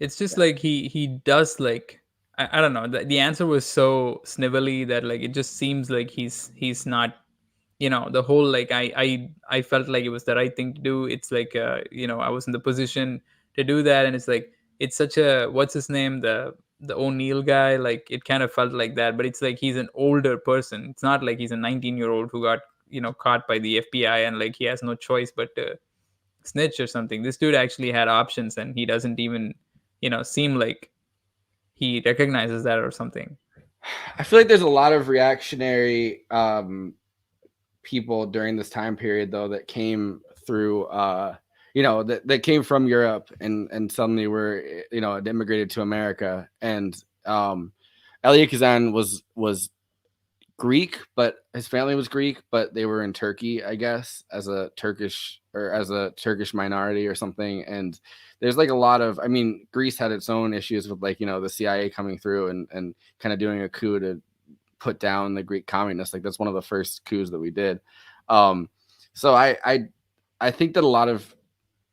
It's just he does I don't know. The answer was so snivelly that it just seems he's not, the whole I felt it was the right thing to do. It's I was in the position to do that, and it's such a, what's his name, the O'Neill guy, it kind of felt like that, but it's he's an older person. It's not he's a 19-year-old who got caught by the FBI and he has no choice but to snitch or something. This dude actually had options, and he doesn't even seem like he recognizes that or something. I feel there's a lot of reactionary people during this time period though that came through that came from Europe and suddenly were immigrated to America, and Elia Kazan was Greek, but his family was Greek, but they were in Turkey, I guess, as a Turkish minority or something. And there's like a lot of, I mean, Greece had its own issues with like, the CIA coming through and kind of doing a coup to put down the Greek communists. Like that's one of the first coups that we did. So I think that a lot of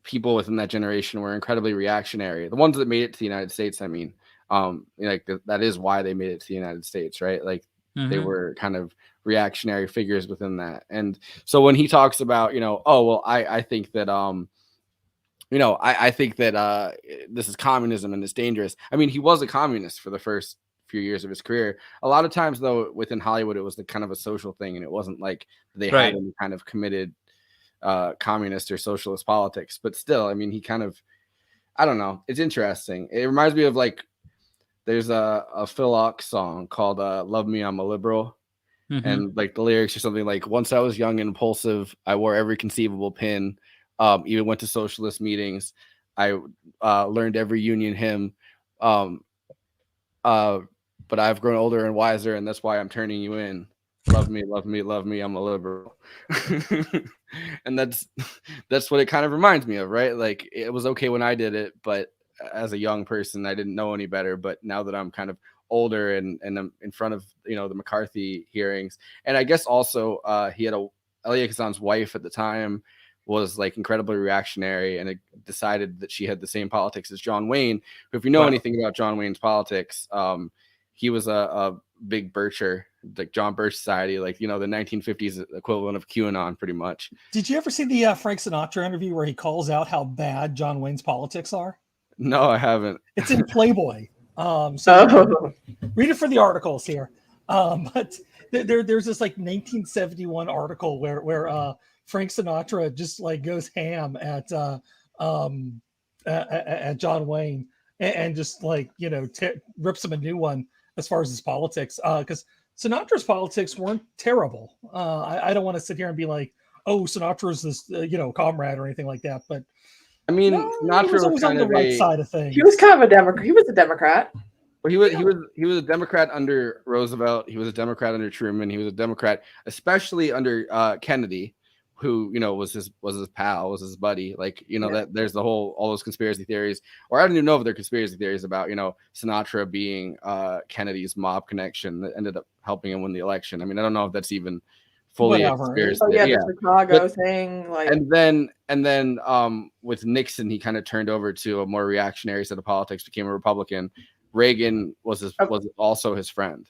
people within that generation were incredibly reactionary. The ones that made it to the United States, I mean, that is why they made it to the United States, right? Like they were kind of reactionary figures within that. And so when he talks about, I think that, I think that this is communism and it's dangerous. I mean, he was a communist for the first few years of his career. A lot of times, though, within Hollywood, it was the kind of a social thing, and it wasn't like they had any kind of committed communist or socialist politics. But still, I mean, he kind of, I don't know. It's interesting. It reminds me of like, there's a Phil Ochs song called "Love Me, I'm a Liberal." And like the lyrics are something like, once I was young and impulsive, I wore every conceivable pin, even went to socialist meetings. I learned every union hymn. But I've grown older and wiser, and that's why I'm turning you in. Love me, love me, love me. I'm a liberal. And that's what it kind of reminds me of, right? Like it was okay when I did it, but as a young person, I didn't know any better. But now that I'm kind of older and I'm in front of the McCarthy hearings, and I guess also he had Elia Kazan's wife at the time was like incredibly reactionary, and it decided that she had the same politics as John Wayne. But if you know anything about John Wayne's politics, he was a big Bircher, like John Birch Society, like the 1950s equivalent of QAnon, pretty much. Did you ever see the Frank Sinatra interview where he calls out how bad John Wayne's politics are? No, I haven't. It's in Playboy. So read it for the articles here. But there's this like 1971 article where Frank Sinatra just like goes ham at John Wayne and just like rips him a new one as far as his politics, because Sinatra's politics weren't terrible. I don't want to sit here and be like, oh, Sinatra's this comrade or anything like that, but I mean, Sinatra was on the right side of things. He was kind of a Democrat. He was a Democrat. Well, he was a Democrat under Roosevelt. He was a Democrat under Truman. He was a Democrat, especially under Kennedy, who was his pal, was his buddy. Like that there's all those conspiracy theories, or I don't even know if they're conspiracy theories about Sinatra being Kennedy's mob connection that ended up helping him win the election. I mean, I don't know if that's even fully a conspiracy. The Chicago thing, like, and then with Nixon, he kind of turned over to a more reactionary set of politics, became a Republican. Reagan was also his friend.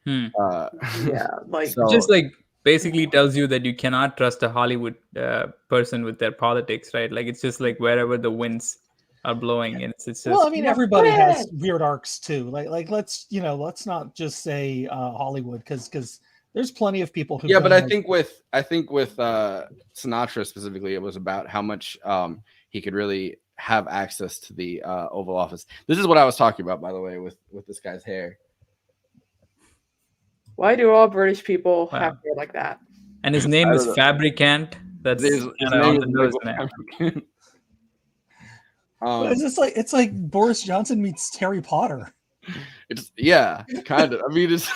like so, just like basically tells you that you cannot trust a Hollywood person with their politics, right? Like it's just like wherever the winds are blowing, and it's just. Well, I mean, everybody has weird arcs too. Like let's not just say Hollywood, because there's plenty of people who. Yeah, but I think with Sinatra specifically, it was about how much he could really have access to the Oval Office. This is what I was talking about, by the way, with this guy's hair. Why do all British people have hair like that? And his name is Fabricant. That's his name is Fabricant. It's like Boris Johnson meets Harry Potter. It's kind of. I mean, it's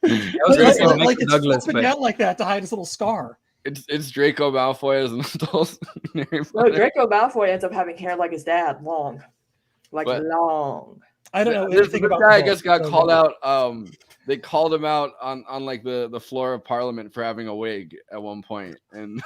it's flipping down like that to hide his little scar. It's Draco Malfoy as an adult. No, Draco Malfoy ends up having hair like his dad, long. Long. I don't know. This guy, I guess, got called out. They called him out on like the floor of Parliament for having a wig at one point, and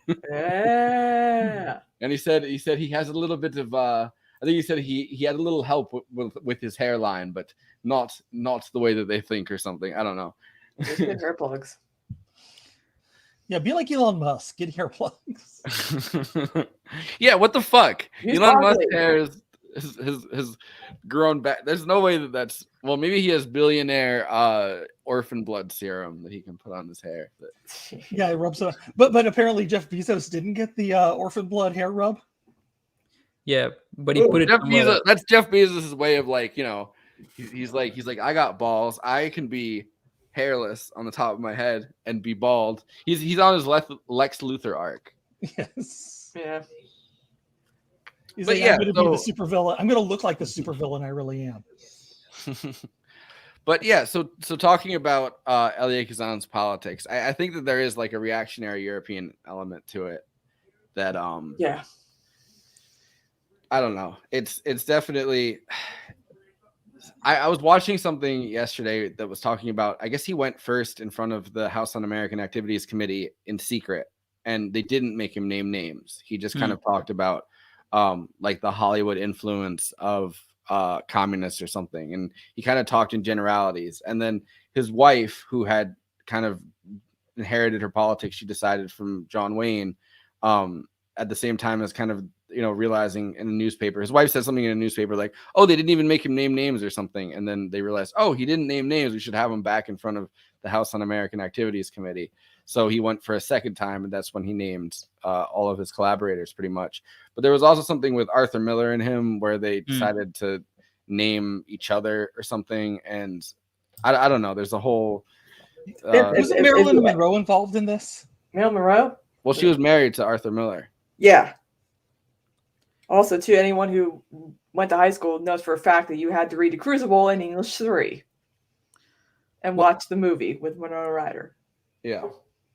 yeah. And he said he has a little bit of. I think he said he had a little help with his hairline, but not the way that they think or something. I don't know. Just get hair plugs. Yeah, be like Elon Musk. Get hair plugs. Yeah, what the fuck? He's Elon ugly. Musk hair has grown back. There's no way that's. Well, maybe he has billionaire orphan blood serum that he can put on his hair. But... Yeah, he rubs it on. But apparently Jeff Bezos didn't get the orphan blood hair rub. Yeah, but he put it. That's Jeff Bezos' way of like, he's like, I got balls. I can be hairless on the top of my head and be bald. He's on his Lex Luthor arc. Yes. Yeah. He's like, I'm going to be the supervillain. I'm going to look like the supervillain I really am. But yeah, so talking about Elia Kazan's politics, I think that there is like a reactionary European element to it that yeah, I don't know. It's definitely. I was watching something yesterday that was talking about, I guess he went first in front of the House Un-American Activities Committee in secret, and they didn't make him name names. He just kind of talked about like the Hollywood influence of communists or something. And he kind of talked in generalities. And then his wife, who had kind of inherited her politics, she decided from John Wayne, at the same time as kind of, realizing in the newspaper, his wife said something in a newspaper like, oh, they didn't even make him name names or something. And then they realized, oh, he didn't name names. We should have him back in front of the House Un-American Activities Committee. So he went for a second time, and that's when he named all of his collaborators pretty much. But there was also something with Arthur Miller and him where they decided to name each other or something. And I don't know. There's a whole... Was Marilyn Monroe involved in this? Marilyn Monroe? Well, she was married to Arthur Miller. Yeah. Also, to anyone who went to high school knows for a fact that you had to read The Crucible in English 3 and watch the movie with Winona Ryder. Yeah.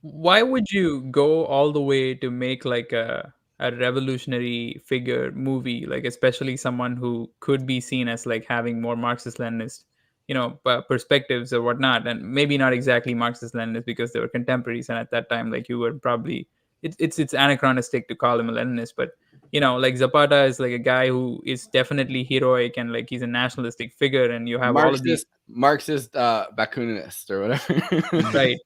Why would you go all the way to make like a revolutionary figure movie, like especially someone who could be seen as like having more Marxist-Leninist, perspectives or whatnot, and maybe not exactly Marxist-Leninist because they were contemporaries, and at that time, like you were probably it's anachronistic to call him a Leninist, but like Zapata is like a guy who is definitely heroic and like he's a nationalistic figure, and you have all of these Marxist Bakuninist or whatever. Right.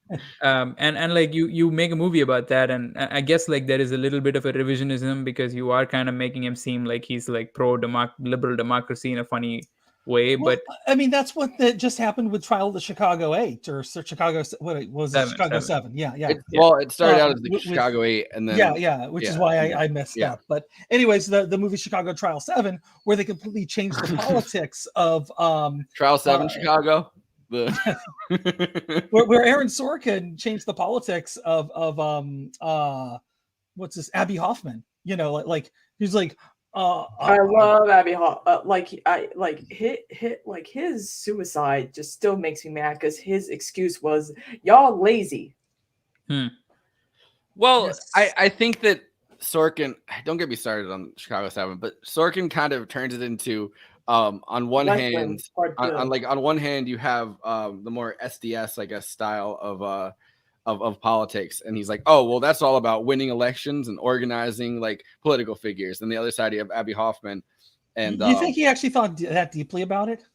And like you make a movie about that, and I guess like there is a little bit of a revisionism because you are kind of making him seem like he's like liberal democracy in a funny way. Well, but I mean, that's what just happened with Trial of the Chicago 8 or Chicago, what was it? Chicago 7. Yeah. Well, it started out as the Chicago 8 and then which is why I messed up. But anyways, the movie Chicago Trial 7, where they completely changed the politics of Trial 7 Chicago. Where Aaron Sorkin changed the politics of what's this, Abby Hoffman, like he's like I love Abby Hoffman. His suicide just still makes me mad because his excuse was y'all lazy. Well, yes. I think that Sorkin, don't get me started on Chicago 7, but Sorkin kind of turns it into on one hand you have the more SDS, I guess, style of politics, and he's like, oh well, that's all about winning elections and organizing like political figures. And the other side you have Abby Hoffman. And you think he actually thought that deeply about it?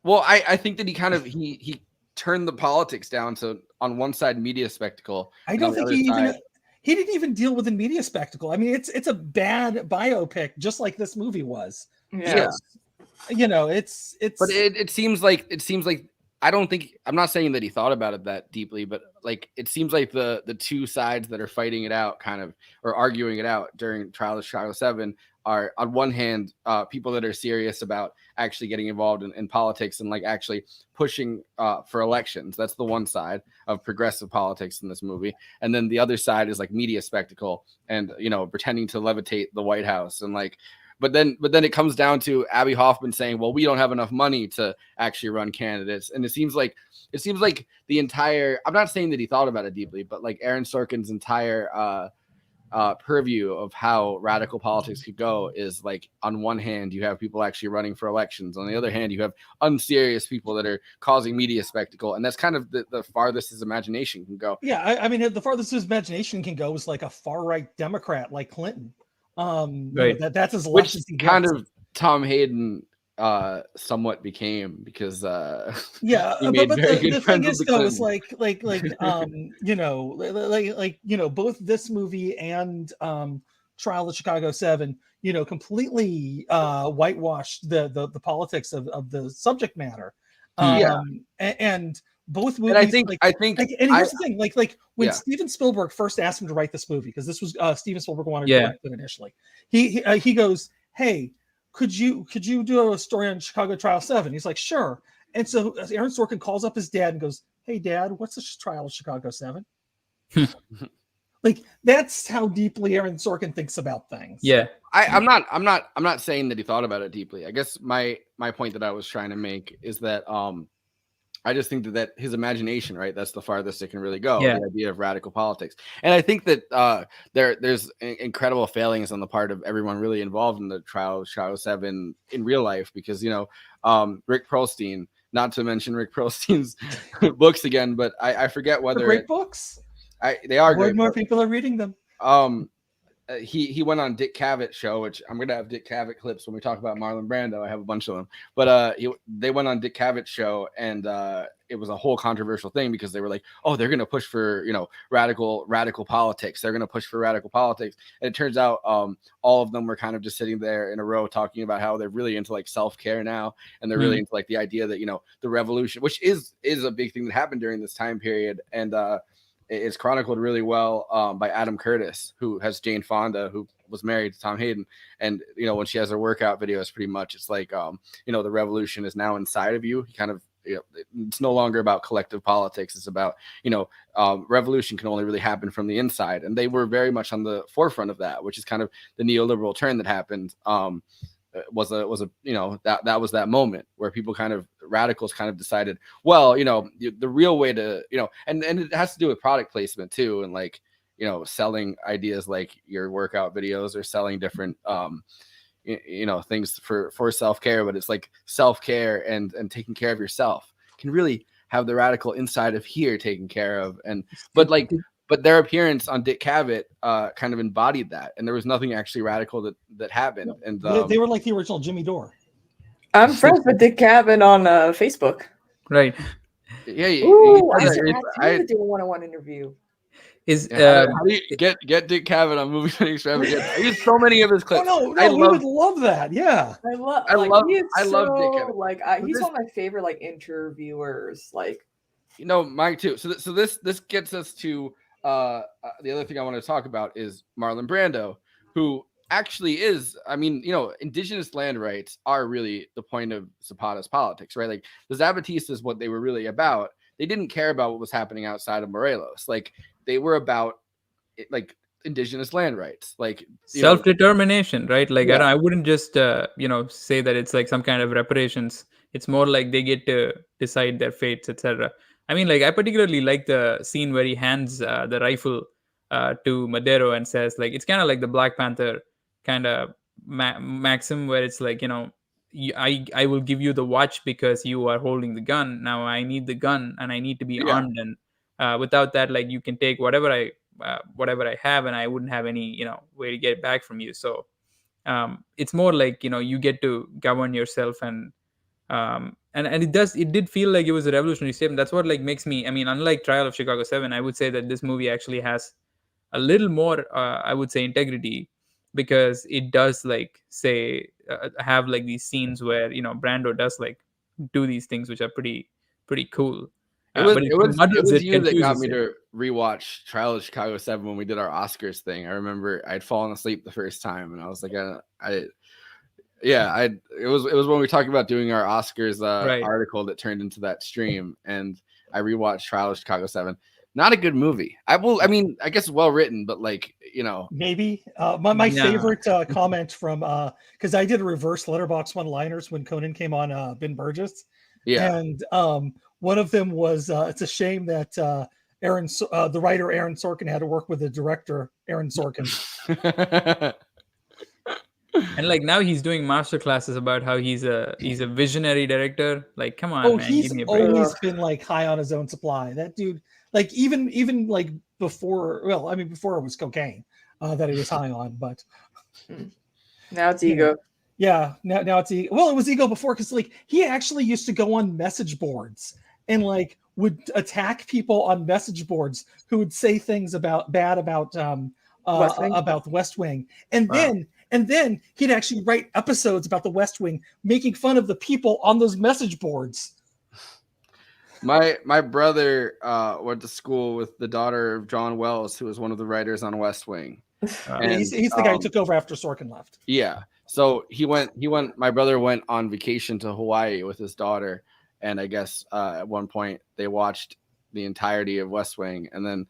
Well, I think that he turned the politics down to on one side media spectacle. I don't think he didn't even deal with the media spectacle. I mean, it's a bad biopic, just like this movie was. Yeah. It's but it seems like I'm not saying that he thought about it that deeply, but like it seems like the two sides that are fighting it out kind of or arguing it out during Trial of Chicago 7 are on one hand people that are serious about actually getting involved in politics and like actually pushing for elections. That's the one side of progressive politics in this movie. And then the other side is like media spectacle and pretending to levitate the White House and like But then it comes down to Abby Hoffman saying, well, we don't have enough money to actually run candidates. And it seems like the entire, I'm not saying that he thought about it deeply, but like Aaron Sorkin's entire purview of how radical politics could go is like, on one hand, you have people actually running for elections. On the other hand, you have unserious people that are causing media spectacle. And that's kind of the farthest his imagination can go. Yeah. I mean, the farthest his imagination can go is like a far right Democrat like Clinton. Right. That's as which kind of Tom Hayden somewhat became because he made but very the good thing friends is with the though is Clintons. both this movie and Trial of Chicago 7 completely whitewashed the politics of the subject matter. And both movies. And I think, and here's the thing, like when Steven Spielberg first asked him to write this movie, because this was Steven Spielberg wanted to direct it initially. He goes, "Hey, could you do a story on Chicago Trial 7?" He's like, "Sure." And so Aaron Sorkin calls up his dad and goes, "Hey, Dad, what's the Trial of Chicago 7?" Like that's how deeply Aaron Sorkin thinks about things. Yeah. I'm not saying that he thought about it deeply. I guess my point that I was trying to make is that I just think that his imagination, right? That's the farthest it can really go. Yeah. The idea of radical politics, and I think that there's incredible failings on the part of everyone really involved in the trial of Chicago 7 in real life, because Rick Perlstein, not to mention Rick Perlstein's books again, but I forget whether They're great books. They are More great. and more people are reading them. He went on Dick Cavett show, which I'm gonna have Dick Cavett clips when we talk about Marlon Brando. I have a bunch of them, but they went on Dick Cavett show, and it was a whole controversial thing because they were like, oh, they're gonna push for radical politics. They're gonna push for radical politics, and it turns out all of them were kind of just sitting there in a row talking about how they're really into like self-care now, and they're really into like the idea that the revolution, which is a big thing that happened during this time period, and it's chronicled really well by Adam Curtis, who has Jane Fonda, who was married to Tom Hayden. And, when she has her workout videos, pretty much it's like, the revolution is now inside of you. He kind of, it's no longer about collective politics. It's about, revolution can only really happen from the inside. And they were very much on the forefront of that, which is kind of the neoliberal turn that happened. Was a that was that moment where radicals kind of decided, well, the real way to, and it has to do with product placement too, and like selling ideas like your workout videos or selling different things for self-care, but it's like self-care and taking care of yourself can really have the radical inside of here taken care of, but their appearance on Dick Cavett kind of embodied that, and there was nothing actually radical that happened. And they were like the original Jimmy Dore. I'm friends with Dick Cavett on Facebook. Right. Yeah. Ooh, I did a one-on-one interview. How do you get Dick Cavett on Movie Critics Forever? I use so many of his clips. Oh, no, we would love that. Yeah. I love Dick Cavett. He's one of my favorite interviewers. Mine too. So this gets us to the other thing I want to talk about is Marlon Brando, who actually is, indigenous land rights are really the point of Zapata's politics, right? Like the Zapatistas, what they were really about, they didn't care about what was happening outside of Morelos. Like they were about indigenous land rights, like self-determination, right? Like yeah. I wouldn't just say that it's like some kind of reparations. It's more like they get to decide their fates, etc. I particularly like the scene where he hands the rifle to Madero and says, like, it's kind of like the Black Panther kind of maxim where it's like, I will give you the watch because you are holding the gun. Now I need the gun and I need to be armed. And without that, like, you can take whatever I have and I wouldn't have any, way to get it back from you. So it's more like, you get to govern yourself and it did feel like it was a revolutionary statement. That's what makes me, unlike Trial of Chicago 7, I would say that this movie actually has a little more, I would say, integrity, because it does have these scenes where, Brando does do these things, which are pretty cool. It was you that got me to rewatch Trial of Chicago 7 when we did our Oscars thing. I remember I'd fallen asleep the first time and I was like, it was when we were talking about doing our Oscars article that turned into that stream, and I rewatched Trial of Chicago 7. Not a good movie. I guess well written, but maybe my favorite comment from because I did a reverse Letterboxd one-liners when Conan came on Ben Burgess. Yeah, and one of them was it's a shame that the writer Aaron Sorkin had to work with the director Aaron Sorkin. And now he's doing master classes about how he's a visionary director. Like, come on, man. He's always been high on his own supply. That dude, even before, before it was cocaine that he was high on, but now it's ego. Yeah, now it's ego. Well, it was ego before, because he actually used to go on message boards and would attack people on message boards who would say things about the West Wing, and then he'd actually write episodes about the West Wing, making fun of the people on those message boards. My brother went to school with the daughter of John Wells, who was one of the writers on West Wing. And he's the guy who took over after Sorkin left. Yeah. So my brother went on vacation to Hawaii with his daughter. And I guess at one point they watched the entirety of West Wing. And then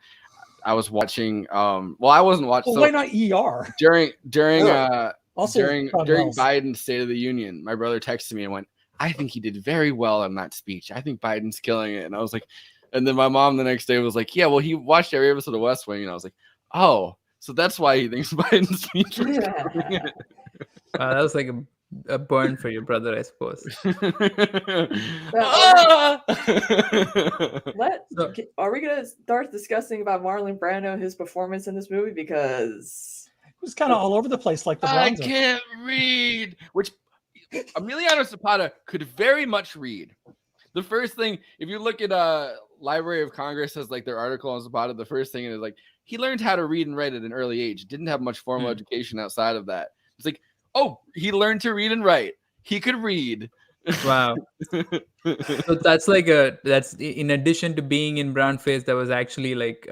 I was watching. Well, I wasn't watching. Well, why not ER? During Also, during Todd during Wells. Biden's State of the Union, my brother texted me and went, "I think he did very well on that speech. I think Biden's killing it." And I was like, and then my mom the next day was like, "Yeah, well, he watched every episode of West Wing," and I was like, "Oh, so that's why he thinks Biden's speech was killing it." That was like a burn for your brother, I suppose. Are we gonna start discussing about Marlon Brando, his performance in this movie? Because it was kind of all over the place, like the I Bronzer. can't read. Which Emiliano Zapata could very much read. The first thing, if you look at Library of Congress has like their article on Zapata, the first thing is like he learned how to read and write at an early age. Didn't have much formal education outside of that. It's like, oh, he learned to read and write. He could read. Wow. So that's that's in addition to being in brownface, that was actually like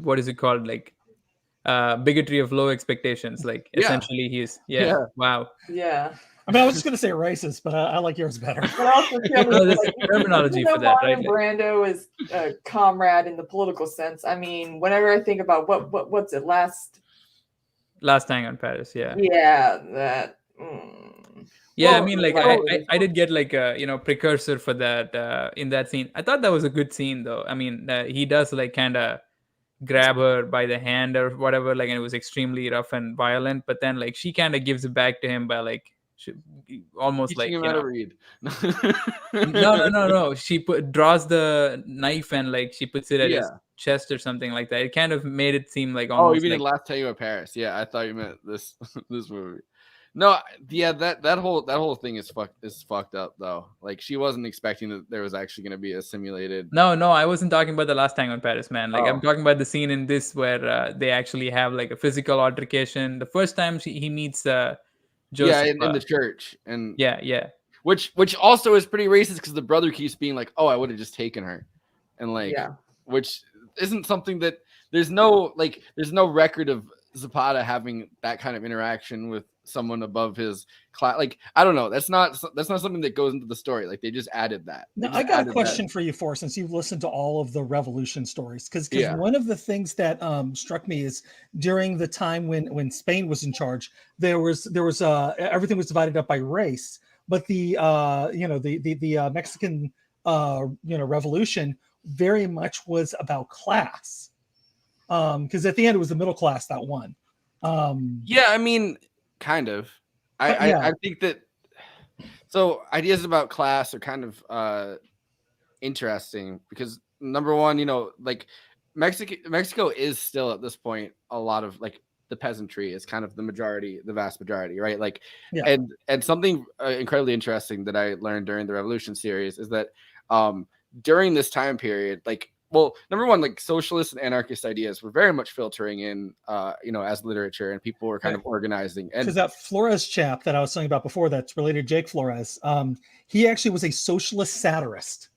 what is it called, like bigotry of low expectations. Like essentially he's wow. Yeah. I mean, I was just gonna say racist, but I like yours better. But also, There's terminology for that, right? Marlon Brando is a comrade in the political sense. I mean, whenever I think about what's it last Tango in Paris, yeah. Yeah, that. Yeah, Well, I mean, like I did get like a precursor for that in that scene. I thought that was a good scene though. I mean, he does like kind of grab her by the hand or whatever, like, and it was extremely rough and violent. But then like she kind of gives it back to him by like almost like Teaching him how to read. no. She draws the knife and like she puts it at his Yeah. chest or something like that. It kind of made it seem like Oh, almost you mean like, in Last Tango in Paris? Yeah, I thought you meant this this movie. No, yeah, that whole thing is fucked up though. Like she wasn't expecting that there was actually going to be a simulated. No, I wasn't talking about the Last Tango in Paris, man. Like I'm Oh. talking about the scene in this where they actually have like a physical altercation. The first time he meets Joseph. Yeah, in the church, and yeah. Which also is pretty racist because the brother keeps being like, "Oh, I would have just taken her," and like, Yeah. which isn't something that there's no record of Zapata having that kind of interaction with someone above his class. Like, I don't know. That's not something that goes into the story. Like they just added that. Now, I got a question for you, for since you've listened to all of the Revolution stories, because one of the things that struck me is during the time when Spain was in charge, there was everything was divided up by race, but the Mexican Revolution very much was about class, because at the end it was the middle class that won. Yeah, I mean, kind of. I think that so ideas about class are kind of interesting because number one, like Mexico is still at this point a lot of like the peasantry is kind of the vast majority, right? Like, and something incredibly interesting that I learned during the Revolution series is that during this time period, like, well, number one, like socialist and anarchist ideas were very much filtering in, as literature, and people were kind of organizing. And because that Flores chap that I was talking about before, that's related to Jake Flores, he actually was a socialist satirist.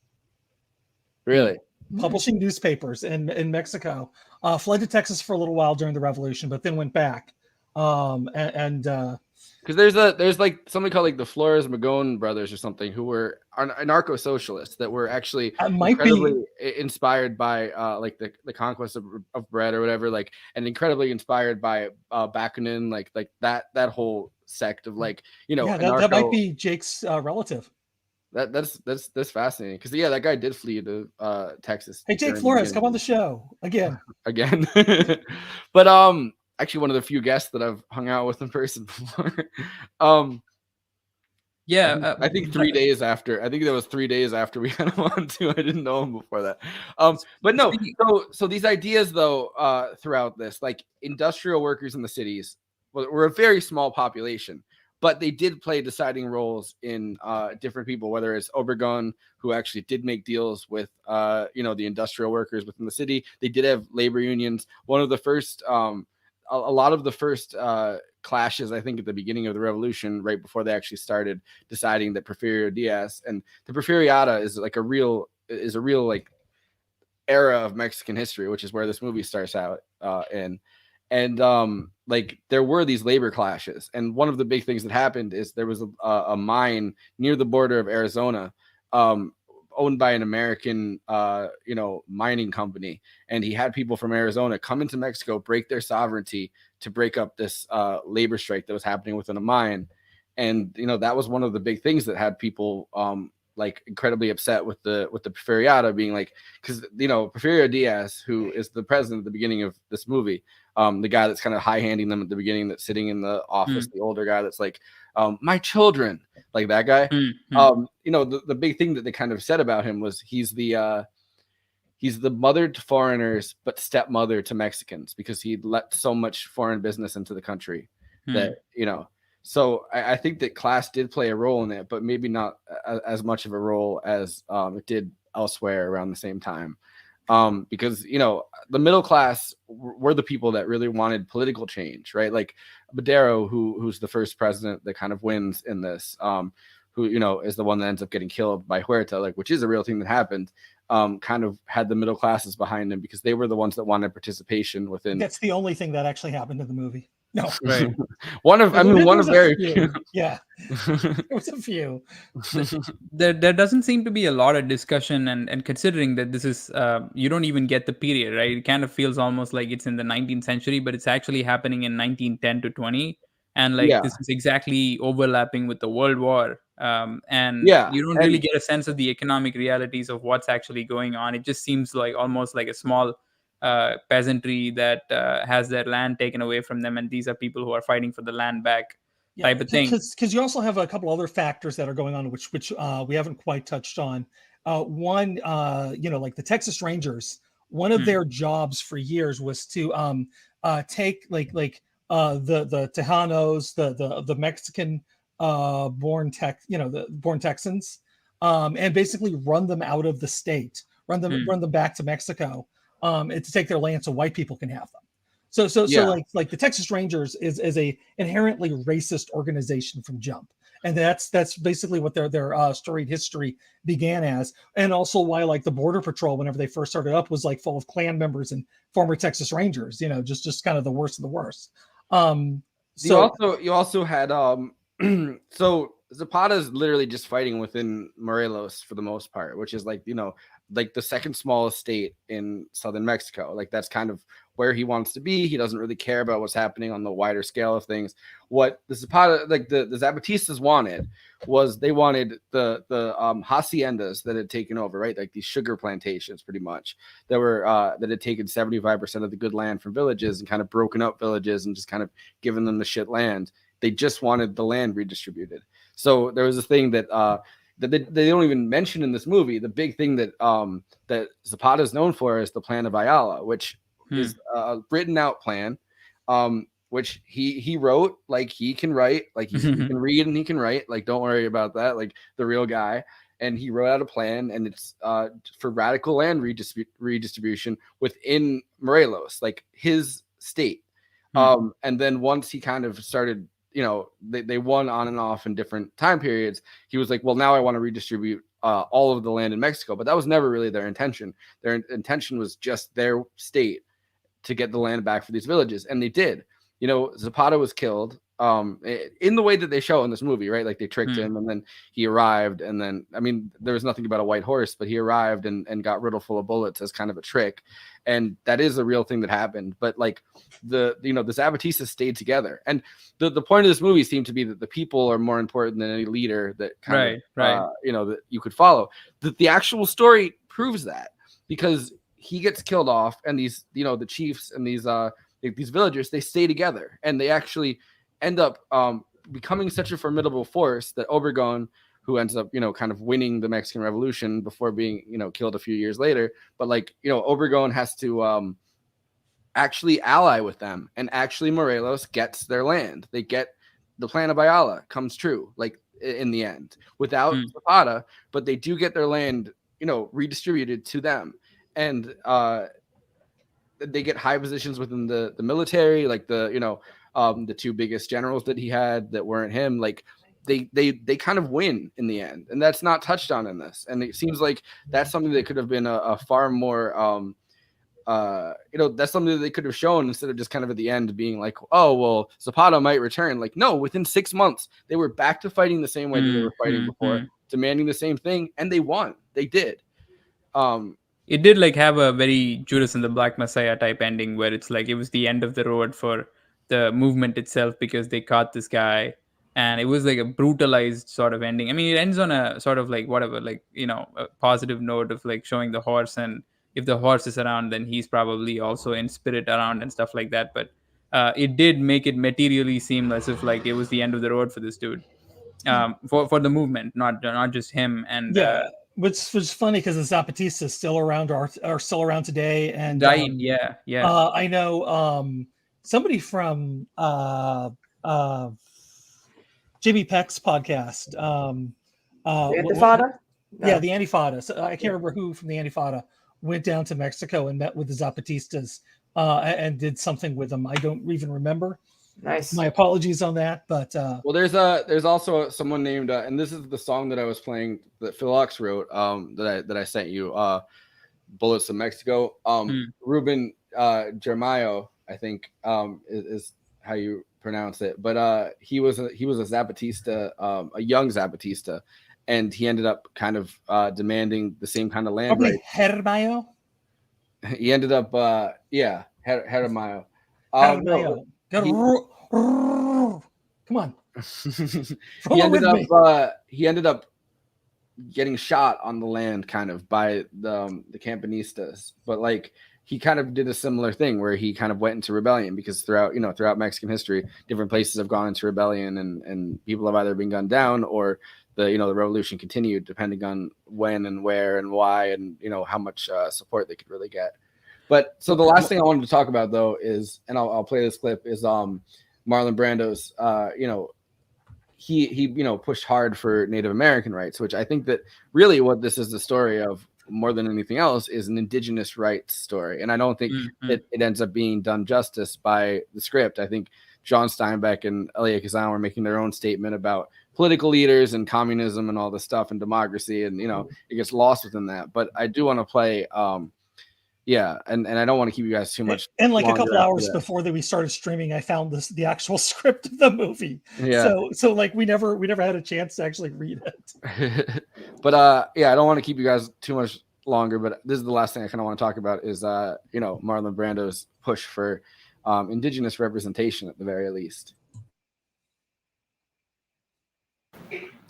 Really? Publishing newspapers in Mexico. Fled to Texas for a little while during the Revolution, but then went back. Because there's like something called like the Flores Magón brothers or something who were anarcho-socialists that were actually incredibly inspired by like the conquest of bread or whatever, like, and incredibly inspired by Bakunin, like that whole sect of like that might be Jake's relative. That's fascinating because that guy did flee to Texas. Hey, Jake Flores, come on the show again. But actually one of the few guests that I've hung out with in person before. I think 3 days after. I think that was 3 days after we had him on too. I didn't know him before that. But no. So these ideas though, throughout this, like industrial workers in the cities, were a very small population, but they did play deciding roles in different people. Whether it's Obregón, who actually did make deals with the industrial workers within the city. They did have labor unions. One of the first. A lot of the first clashes, I think, at the beginning of the revolution, right before they actually started deciding that Porfirio Diaz and the Porfiriata is a real like era of Mexican history, which is where this movie starts out in. And like there were these labor clashes, and one of the big things that happened is there was a mine near the border of Arizona owned by an American, mining company, and he had people from Arizona come into Mexico, break their sovereignty to break up this labor strike that was happening within a mine. And that was one of the big things that had people like incredibly upset with the Porfirio being like, because Porfirio Diaz, who is the president at the beginning of this movie, the guy that's kind of high-handing them at the beginning, that's sitting in the office, the older guy that's like, my children, like that guy. The big thing that they kind of said about him was he's the mother to foreigners but stepmother to Mexicans, because he'd let so much foreign business into the country that So I think that class did play a role in it, but maybe not as much of a role as it did elsewhere around the same time. Because, the middle class were the people that really wanted political change, right? Like Madero, who's the first president that kind of wins in this, who, is the one that ends up getting killed by Huerta, like, which is a real thing that happened, kind of had the middle classes behind him because they were the ones that wanted participation within. That's the only thing that actually happened in the movie. No, right. one of very few. Yeah, it was a few. There doesn't seem to be a lot of discussion, and considering that this is you don't even get the period, right? It kind of feels almost like it's in the 19th century, but it's actually happening in 1910 to 20, and this is exactly overlapping with the World War. And you don't really get a sense of the economic realities of what's actually going on. It just seems like almost like a small peasantry that has their land taken away from them, and these are people who are fighting for the land back, type of thing. Because you also have a couple other factors that are going on, which we haven't quite touched on. One, like the Texas Rangers, one of their jobs for years was to take the Tejanos, the Mexican born Texans, and basically run them out of the state, run them back to Mexico. And to take their land so white people can have them. So like the Texas Rangers is a inherently racist organization from jump. And that's basically what their storied history began as. And also why like the Border Patrol, whenever they first started up, was like full of Klan members and former Texas Rangers, just kind of the worst of the worst. You also had so Zapata is literally just fighting within Morelos for the most part, which is like the second smallest state in southern Mexico. Like that's kind of where he wants to be. He doesn't really care about what's happening on the wider scale of things. What the Zapata, like the Zapatistas wanted was they wanted the haciendas that had taken over, right? Like these sugar plantations pretty much that were that had taken 75% of the good land from villages and kind of broken up villages and just kind of given them the shit land. They just wanted the land redistributed. So there was a thing that that they don't even mention in this movie. The big thing that that Zapata is known for is the Plan of Ayala, which is a written out plan, which he wrote. Like he can write, like he can read and he can write. Like don't worry about that. Like the real guy. And he wrote out a plan, and it's for radical land redistribution within Morelos, like his state. And then once he kind of started, they won on and off in different time periods. He was like, well, now I want to redistribute all of the land in Mexico. But that was never really their intention. Their intention was just their state to get the land back for these villages. And they did. Zapata was killed in the way that they show in this movie, right? Like they tricked him, and then he arrived. And then, I mean, there was nothing about a white horse, but he arrived and got riddled full of bullets as kind of a trick. And that is a real thing that happened. But like the Zapatistas stayed together. And the point of this movie seemed to be that the people are more important than any leader that kind of, that you could follow. The actual story proves that, because he gets killed off, and these, the chiefs and these villagers, they stay together, and they actually end up becoming such a formidable force that Obregón, who ends up, kind of winning the Mexican Revolution before being, killed a few years later. But like, Obregón has to actually ally with them, and actually Morelos gets their land. They get the Plan of Ayala comes true, like in the end, without Zapata, but they do get their land, redistributed to them. And they get high positions within the military, like the two biggest generals that he had that weren't him, like they kind of win in the end, and that's not touched on in this. And it seems like that's something that could have been a far more that's something that they could have shown instead of just kind of at the end being like, oh, well, Zapata might return. Like, no, within 6 months, they were back to fighting the same way that they were fighting before, demanding the same thing, and they won. They did. It did like have a very Judas and the Black Messiah type ending where it's like it was the end of the road for the movement itself because they caught this guy, and it was like a brutalized sort of ending. I mean, it ends on a sort of like whatever, like, a positive note of like showing the horse, and if the horse is around, then he's probably also in spirit around and stuff like that. But it did make it materially seem as if like it was the end of the road for this dude, for the movement, not just him. And which was funny because the Zapatistas is still around, are still around today, and dying. I know somebody from Jimmy Peck's podcast. The Antifada? Yeah, the Antifada. So I can't remember who from the Antifada went down to Mexico and met with the Zapatistas and did something with them. I don't even remember. Nice. My apologies on that, but well, there's also someone named and this is the song that I was playing that Phil Ox wrote that I sent you, Bullets of Mexico. Ruben Germayo, I think is how you pronounce it, but he was a Zapatista, a young Zapatista, and he ended up kind of demanding the same kind of land rights. Germayo? He ended up Germayo. Come on. He ended up getting shot on the land kind of by the Camponistas, but like he kind of did a similar thing where he kind of went into rebellion because throughout Mexican history, different places have gone into rebellion and people have either been gunned down or the revolution continued depending on when and where and why and how much support they could really get. But so the last thing I wanted to talk about though is, and I'll play this clip, is Marlon Brando's he pushed hard for Native American rights, which I think that really what this is the story of more than anything else is an indigenous rights story. And I don't think it ends up being done justice by the script. I think John Steinbeck and Elia Kazan were making their own statement about political leaders and communism and all this stuff and democracy, and it gets lost within that. But I do want to play and I don't want to keep you guys too much. And like a couple hours before that we started streaming, I found the actual script of the movie. Yeah. So like we never had a chance to actually read it. But I don't want to keep you guys too much longer. But this is the last thing I kind of want to talk about is Marlon Brando's push for indigenous representation at the very least.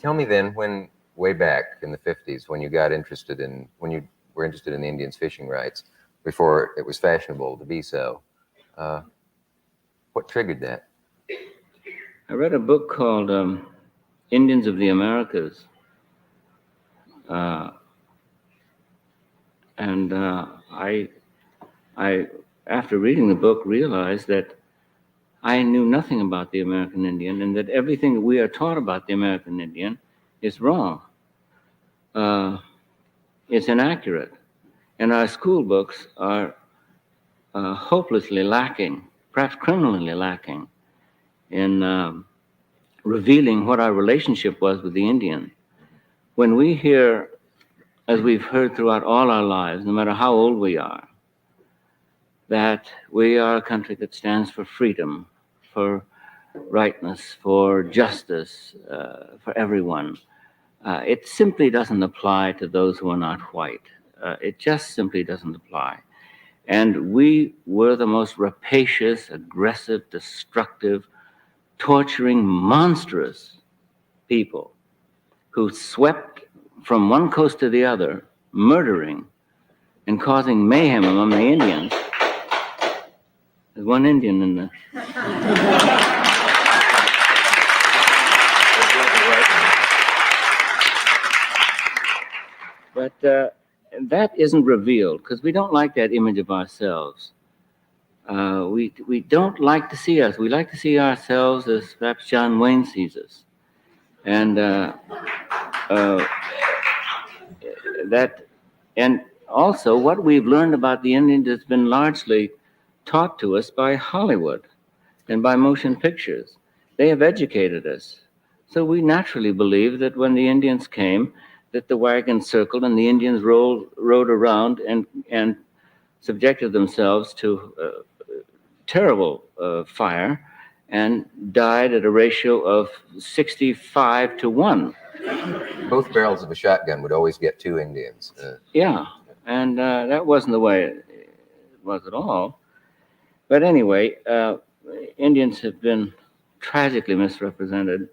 Tell me then, when way back in the 50s, when you were interested in the Indians' fishing rights, before it was fashionable to be so, what triggered that? I read a book called Indians of the Americas. And I, after reading the book, realized that I knew nothing about the American Indian and that everything that we are taught about the American Indian is wrong. It's inaccurate. And our school books are hopelessly lacking, perhaps criminally lacking, in revealing what our relationship was with the Indian. When we hear, as we've heard throughout all our lives, no matter how old we are, that we are a country that stands for freedom, for rightness, for justice, for everyone, it simply doesn't apply to those who are not white. It just simply doesn't apply. And we were the most rapacious, aggressive, destructive, torturing, monstrous people who swept from one coast to the other, murdering and causing mayhem among the Indians. There's one Indian in the... But that isn't revealed because we don't like that image of ourselves. We don't like to see us. We like to see ourselves as perhaps John Wayne sees us. And and also what we've learned about the Indians has been largely taught to us by Hollywood and by motion pictures. They have educated us. So we naturally believe that when the Indians came, that the wagon circled and the Indians rode around and subjected themselves to terrible fire and died at a ratio of 65 to 1. Both barrels of a shotgun would always get 2 Indians. Yeah, and that wasn't the way it was at all. But anyway, Indians have been tragically misrepresented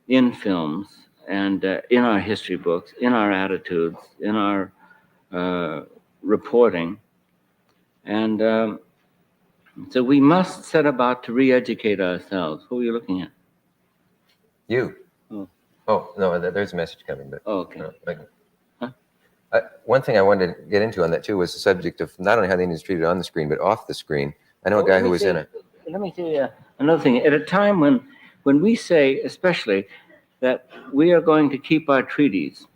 in films and in our history books, in our attitudes, in our reporting. And so we must set about to re-educate ourselves. Who are you looking at? You. Oh, no, there's a message coming. But okay. One thing I wanted to get into on that, too, was the subject of not only how the Indians treated on the screen, but off the screen. I know a guy who was in it. Let me tell you another thing. At a time when we say, especially, that we are going to keep our treaties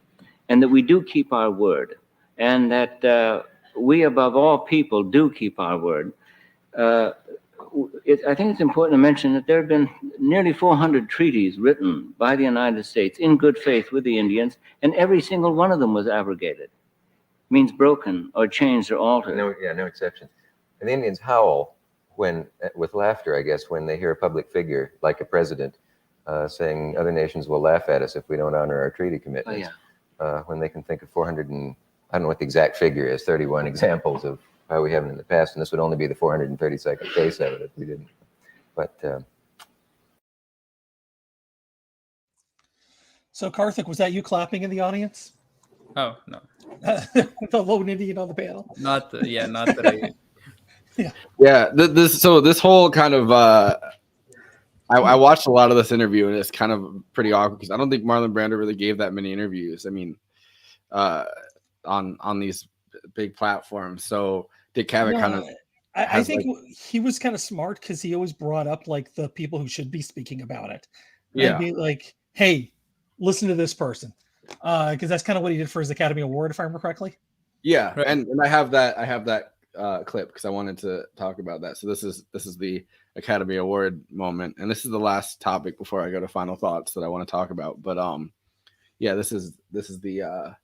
and that we do keep our word and that we, above all people, do keep our word, I think it's important to mention that there have been nearly 400 treaties written by the United States in good faith with the Indians, and every single one of them was abrogated. Means broken or changed or altered. No exception. And the Indians howl when, with laughter, I guess, when they hear a public figure like a president saying other nations will laugh at us if we don't honor our treaty commitments. When they can think of 400 and, I don't know what the exact figure is, 31 examples of how we haven't in the past, and this would only be the 432nd case of it if we didn't. But so, Karthik, was that you clapping in the audience? Oh no, the lone Indian on the panel. Not that I. This whole kind of I watched a lot of this interview, and it's kind of pretty awkward because I don't think Marlon Brando really gave that many interviews. I mean, on these big platforms. So Dick Cavett kind of. I think he was kind of smart because he always brought up like the people who should be speaking about it. Yeah. And be like, hey, listen to this person. Because that's kind of what he did for his Academy Award, if I remember correctly. Yeah, right. and I have that clip because I wanted to talk about that. So this is the Academy Award moment, and this is the last topic before I go to final thoughts that I want to talk about. But this is the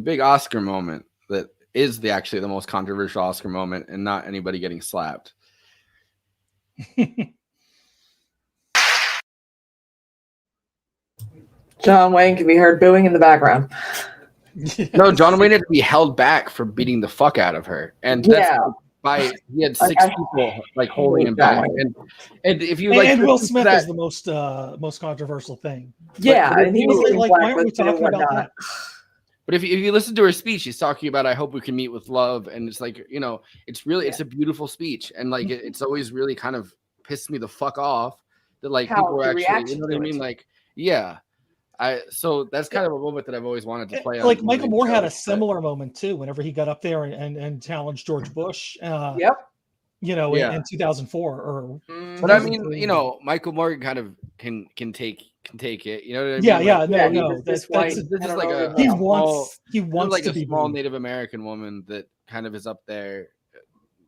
big Oscar moment that is actually the most controversial Oscar moment, and not anybody getting slapped. John Wayne can be heard booing in the background. No, John Wayne had to be held back for beating the fuck out of her, and that's he had 6 people like holding him back. And if you like, and Will Smith is the most controversial thing. Yeah, and he was like, why aren't we talking about that? But if you listen to her speech, she's talking about, I hope we can meet with love. And it's like, it's really, it's a beautiful speech. And like, it's always really kind of pissed me the fuck off that like people were actually, you know what I mean? Like, yeah. So that's kind of a moment that I've always wanted to play on. Like Michael Moore had a similar moment too, whenever he got up there and challenged George Bush. In 2004 but I mean, Michael Moore kind of can take it. You know what I mean? No. This is like he wants like to a be small Native American woman that kind of is up there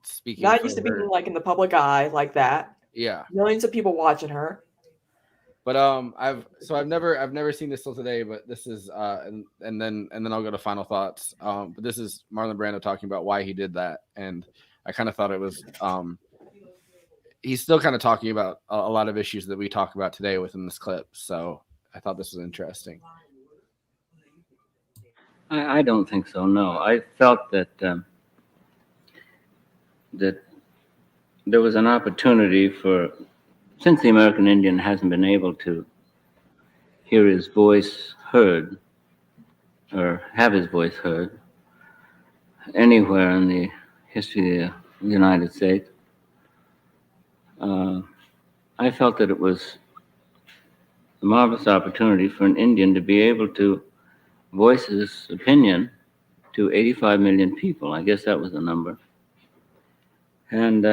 speaking. Not used to being like in the public eye like that. Yeah, millions of people watching her. But I've never seen this till today. But this is and then I'll go to final thoughts. But this is Marlon Brando talking about why he did that, and I kind of thought it was he's still kind of talking about a lot of issues that we talk about today within this clip. So I thought this was interesting. I don't think so. No, I felt that that there was an opportunity for, since the American Indian hasn't been able to hear his voice heard or have his voice heard anywhere in the history of the United States, I felt that it was a marvelous opportunity for an Indian to be able to voice his opinion to 85 million people. I guess that was the number. And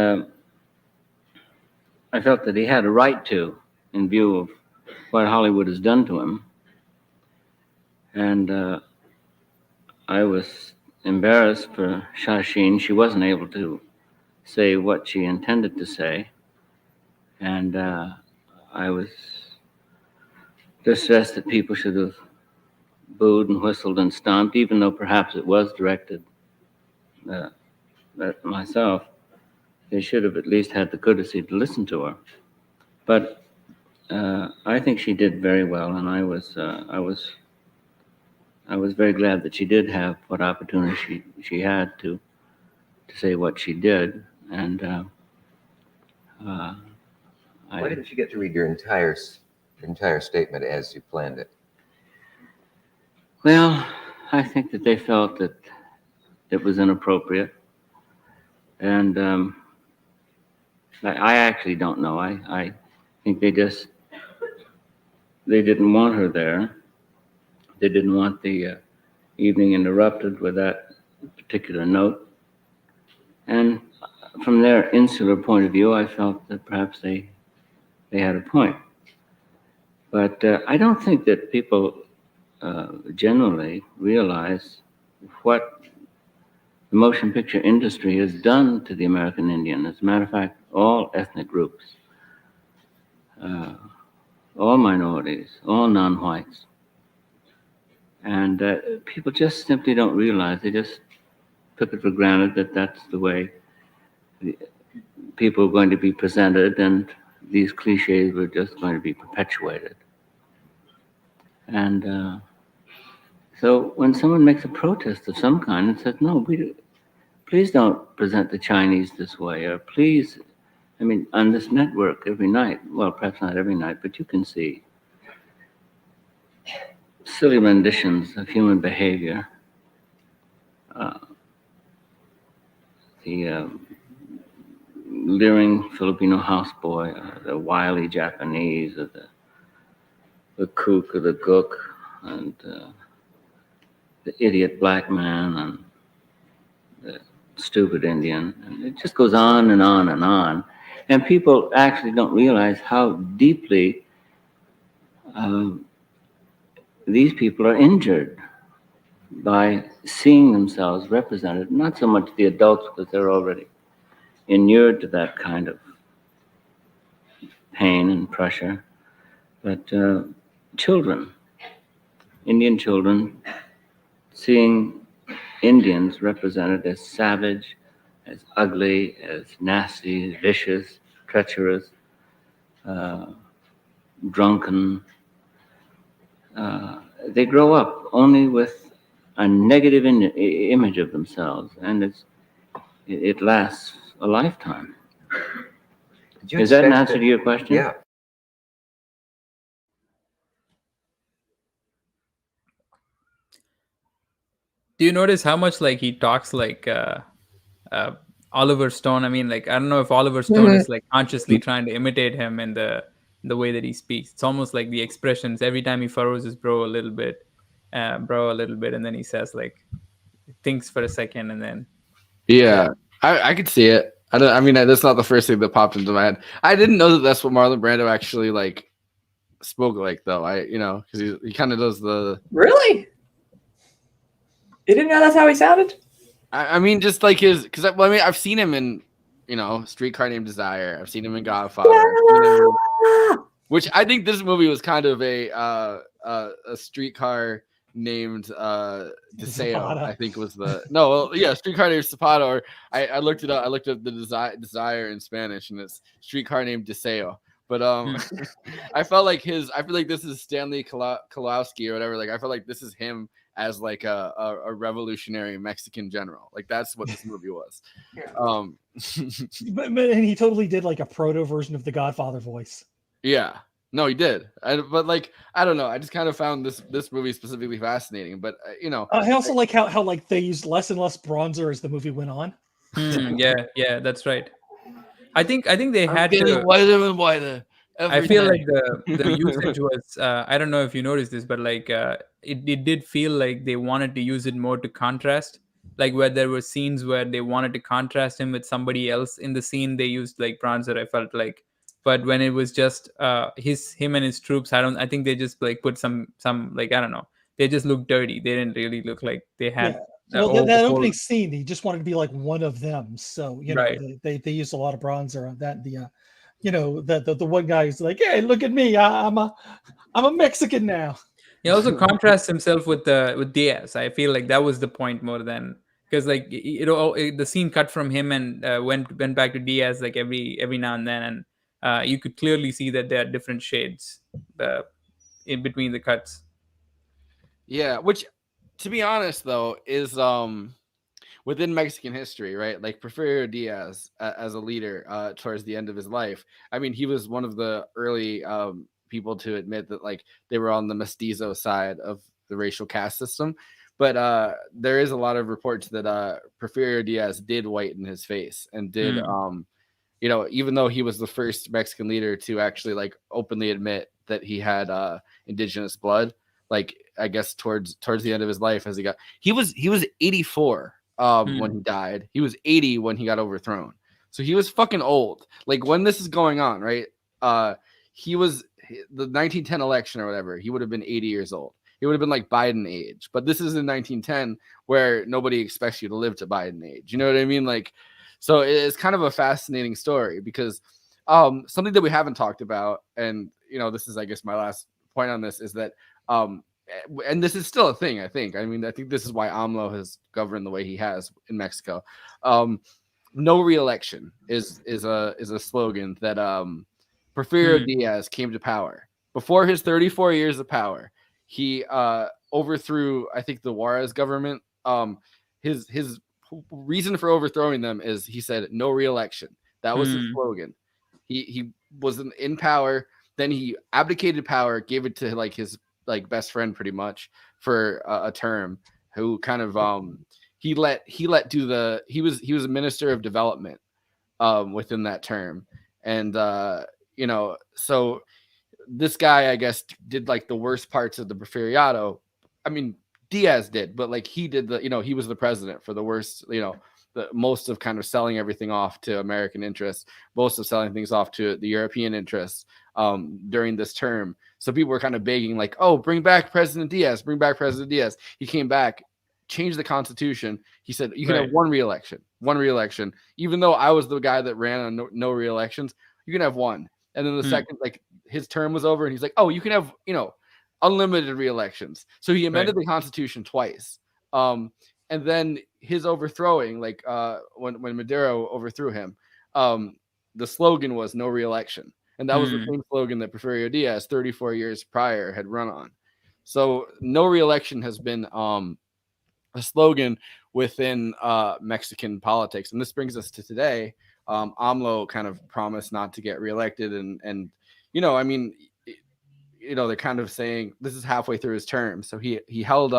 I felt that he had a right to, in view of what Hollywood has done to him. And I was embarrassed for Shasheen. She wasn't able to say what she intended to say. And I was distressed that people should have booed and whistled and stomped, even though perhaps it was directed myself, they should have at least had the courtesy to listen to her. But I think she did very well, and I was very glad that she did have what opportunity she had to say what she did. And why didn't you get to read your entire statement as you planned it? Well, I think that they felt that it was inappropriate, and I actually don't know. I think they didn't want her there. They didn't want the evening interrupted with that particular note. And from their insular point of view, I felt that perhaps they had a point. But I don't think that people generally realize what the motion picture industry has done to the American Indian. As a matter of fact, all ethnic groups, all minorities, all non-whites. And people just simply don't realize, they just took it for granted that that's the way people are going to be presented, and these cliches were just going to be perpetuated. And so when someone makes a protest of some kind and says, no, please don't present the Chinese this way, or please, I mean, on this network every night, well, perhaps not every night, but you can see silly renditions of human behavior. The leering Filipino houseboy, the wily Japanese, or the kook or the gook, and the idiot black man, and the stupid Indian. And it just goes on and on and on. And people actually don't realize how deeply these people are injured by seeing themselves represented, not so much the adults because they're already inured to that kind of pain and pressure, but children, Indian children, seeing Indians represented as savage, as ugly, as nasty, vicious, treacherous, drunken. They grow up only with a negative image of themselves, and it lasts a lifetime. Is that an answer to your question? Yeah. Do you notice how much like he talks like Oliver Stone? I mean, like, I don't know if Oliver Stone is like consciously trying to imitate him in the way that he speaks. It's almost like the expressions every time he furrows his brow a little bit, and then he says like, thinks for a second, and then I could see it. I mean, that's not the first thing that popped into my head. I didn't know that that's what Marlon Brando actually like spoke like, though. Because he kind of does the. Really? You didn't know that's how he sounded? I mean, just like because I've seen him in, Streetcar Named Desire. I've seen him in Godfather. Which I think this movie was kind of a streetcar named Deseo, I think was the Streetcar Named Zapata. Or I looked it up. I looked up the Desire in Spanish, and it's Streetcar Named Deseo. But I feel like this is Stanley Kowalski or whatever. Like I feel like this is him as like a revolutionary Mexican general. Like that's what this movie was. But he totally did like a proto version of the Godfather voice. Yeah. No, he did. But like, I don't know. I just kind of found this movie specifically fascinating. But I also like how like they used less and less bronzer as the movie went on. Yeah, that's right. I think they had to whiter and whiter. I feel like the usage was I don't know if you noticed this, but like it did feel like they wanted to use it more to contrast. Like where there were scenes where they wanted to contrast him with somebody else in the scene, they used like bronzer. I felt like. But when it was just him and his troops, I think they just like put some like, I don't know, they just looked dirty. They didn't really look like they had. Well, that opening scene, he just wanted to be like one of them. So they used a lot of bronzer on that. The one guy is like, hey, look at me, I'm a Mexican now. He also contrasts himself with Diaz. I feel like that was the point more than because like the scene cut from him and went back to Diaz like every now and then, and you could clearly see that there are different shades in between the cuts. Yeah, which, to be honest, though, is within Mexican history, right? Like Porfirio Diaz as a leader towards the end of his life. I mean, he was one of the early people to admit that like they were on the mestizo side of the racial caste system. But there is a lot of reports that Porfirio Diaz did whiten his face and did, you know, even though he was the first Mexican leader to actually like openly admit that he had indigenous blood. Like I guess towards the end of his life, as he was 84 when he died. He was 80 when he got overthrown. So he was fucking old. Like when this is going on, right? He was the 1910 election or whatever. He would have been 80 years old. He would have been like Biden age. But this is in 1910 where nobody expects you to live to Biden age. You know what I mean? Like, so it's kind of a fascinating story because something that we haven't talked about, and you know, this is I guess my last point on this, is that and this is still a thing, I think. I mean, I think this is why AMLO has governed the way he has in Mexico. No re-election is a slogan that Porfirio Diaz came to power. Before his 34 years of power, he overthrew, I think, the Juarez government. His reason for overthrowing them is he said no re-election. That was his slogan. He was in power, then he abdicated power, gave it to like his like best friend pretty much for a term, who kind of he was a minister of development within that term. And you know, so this guy I guess did like the worst parts of the Porfiriato. I mean, Diaz did, but like he did he was the president for the worst, the most of kind of selling everything off to American interests, most of selling things off to the European interests during this term. So people were kind of begging like, oh, bring back President Diaz, bring back President Diaz. He came back, changed the Constitution. He said, you can have one re-election. Even though I was the guy that ran on no re-elections, you can have one. And then the second, like his term was over and he's like, oh, you can have, unlimited re-elections. So he amended the Constitution twice. And then his overthrowing, like when Maduro overthrew him, the slogan was no re-election. And that was the same slogan that Porfirio Diaz 34 years prior had run on. So no re-election has been a slogan within Mexican politics. And this brings us to today. AMLO kind of promised not to get reelected. And I mean, they're kind of saying this is halfway through his term. So he held,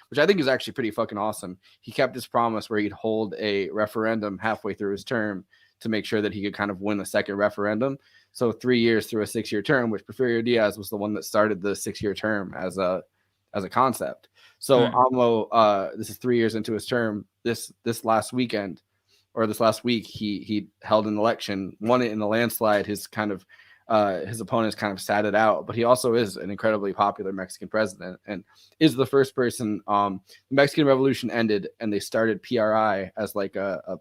which I think is actually pretty fucking awesome. He kept his promise where he'd hold a referendum halfway through his term to make sure that he could kind of win a second referendum. So 3 years through a 6-year term, which Porfirio Diaz was the one that started the 6-year term as a concept. So AMLO, this is 3 years into his term. This last week, he held an election, won it in a landslide. His opponents kind of sat it out, but he also is an incredibly popular Mexican president and is the first person. The Mexican Revolution ended and they started PRI as like a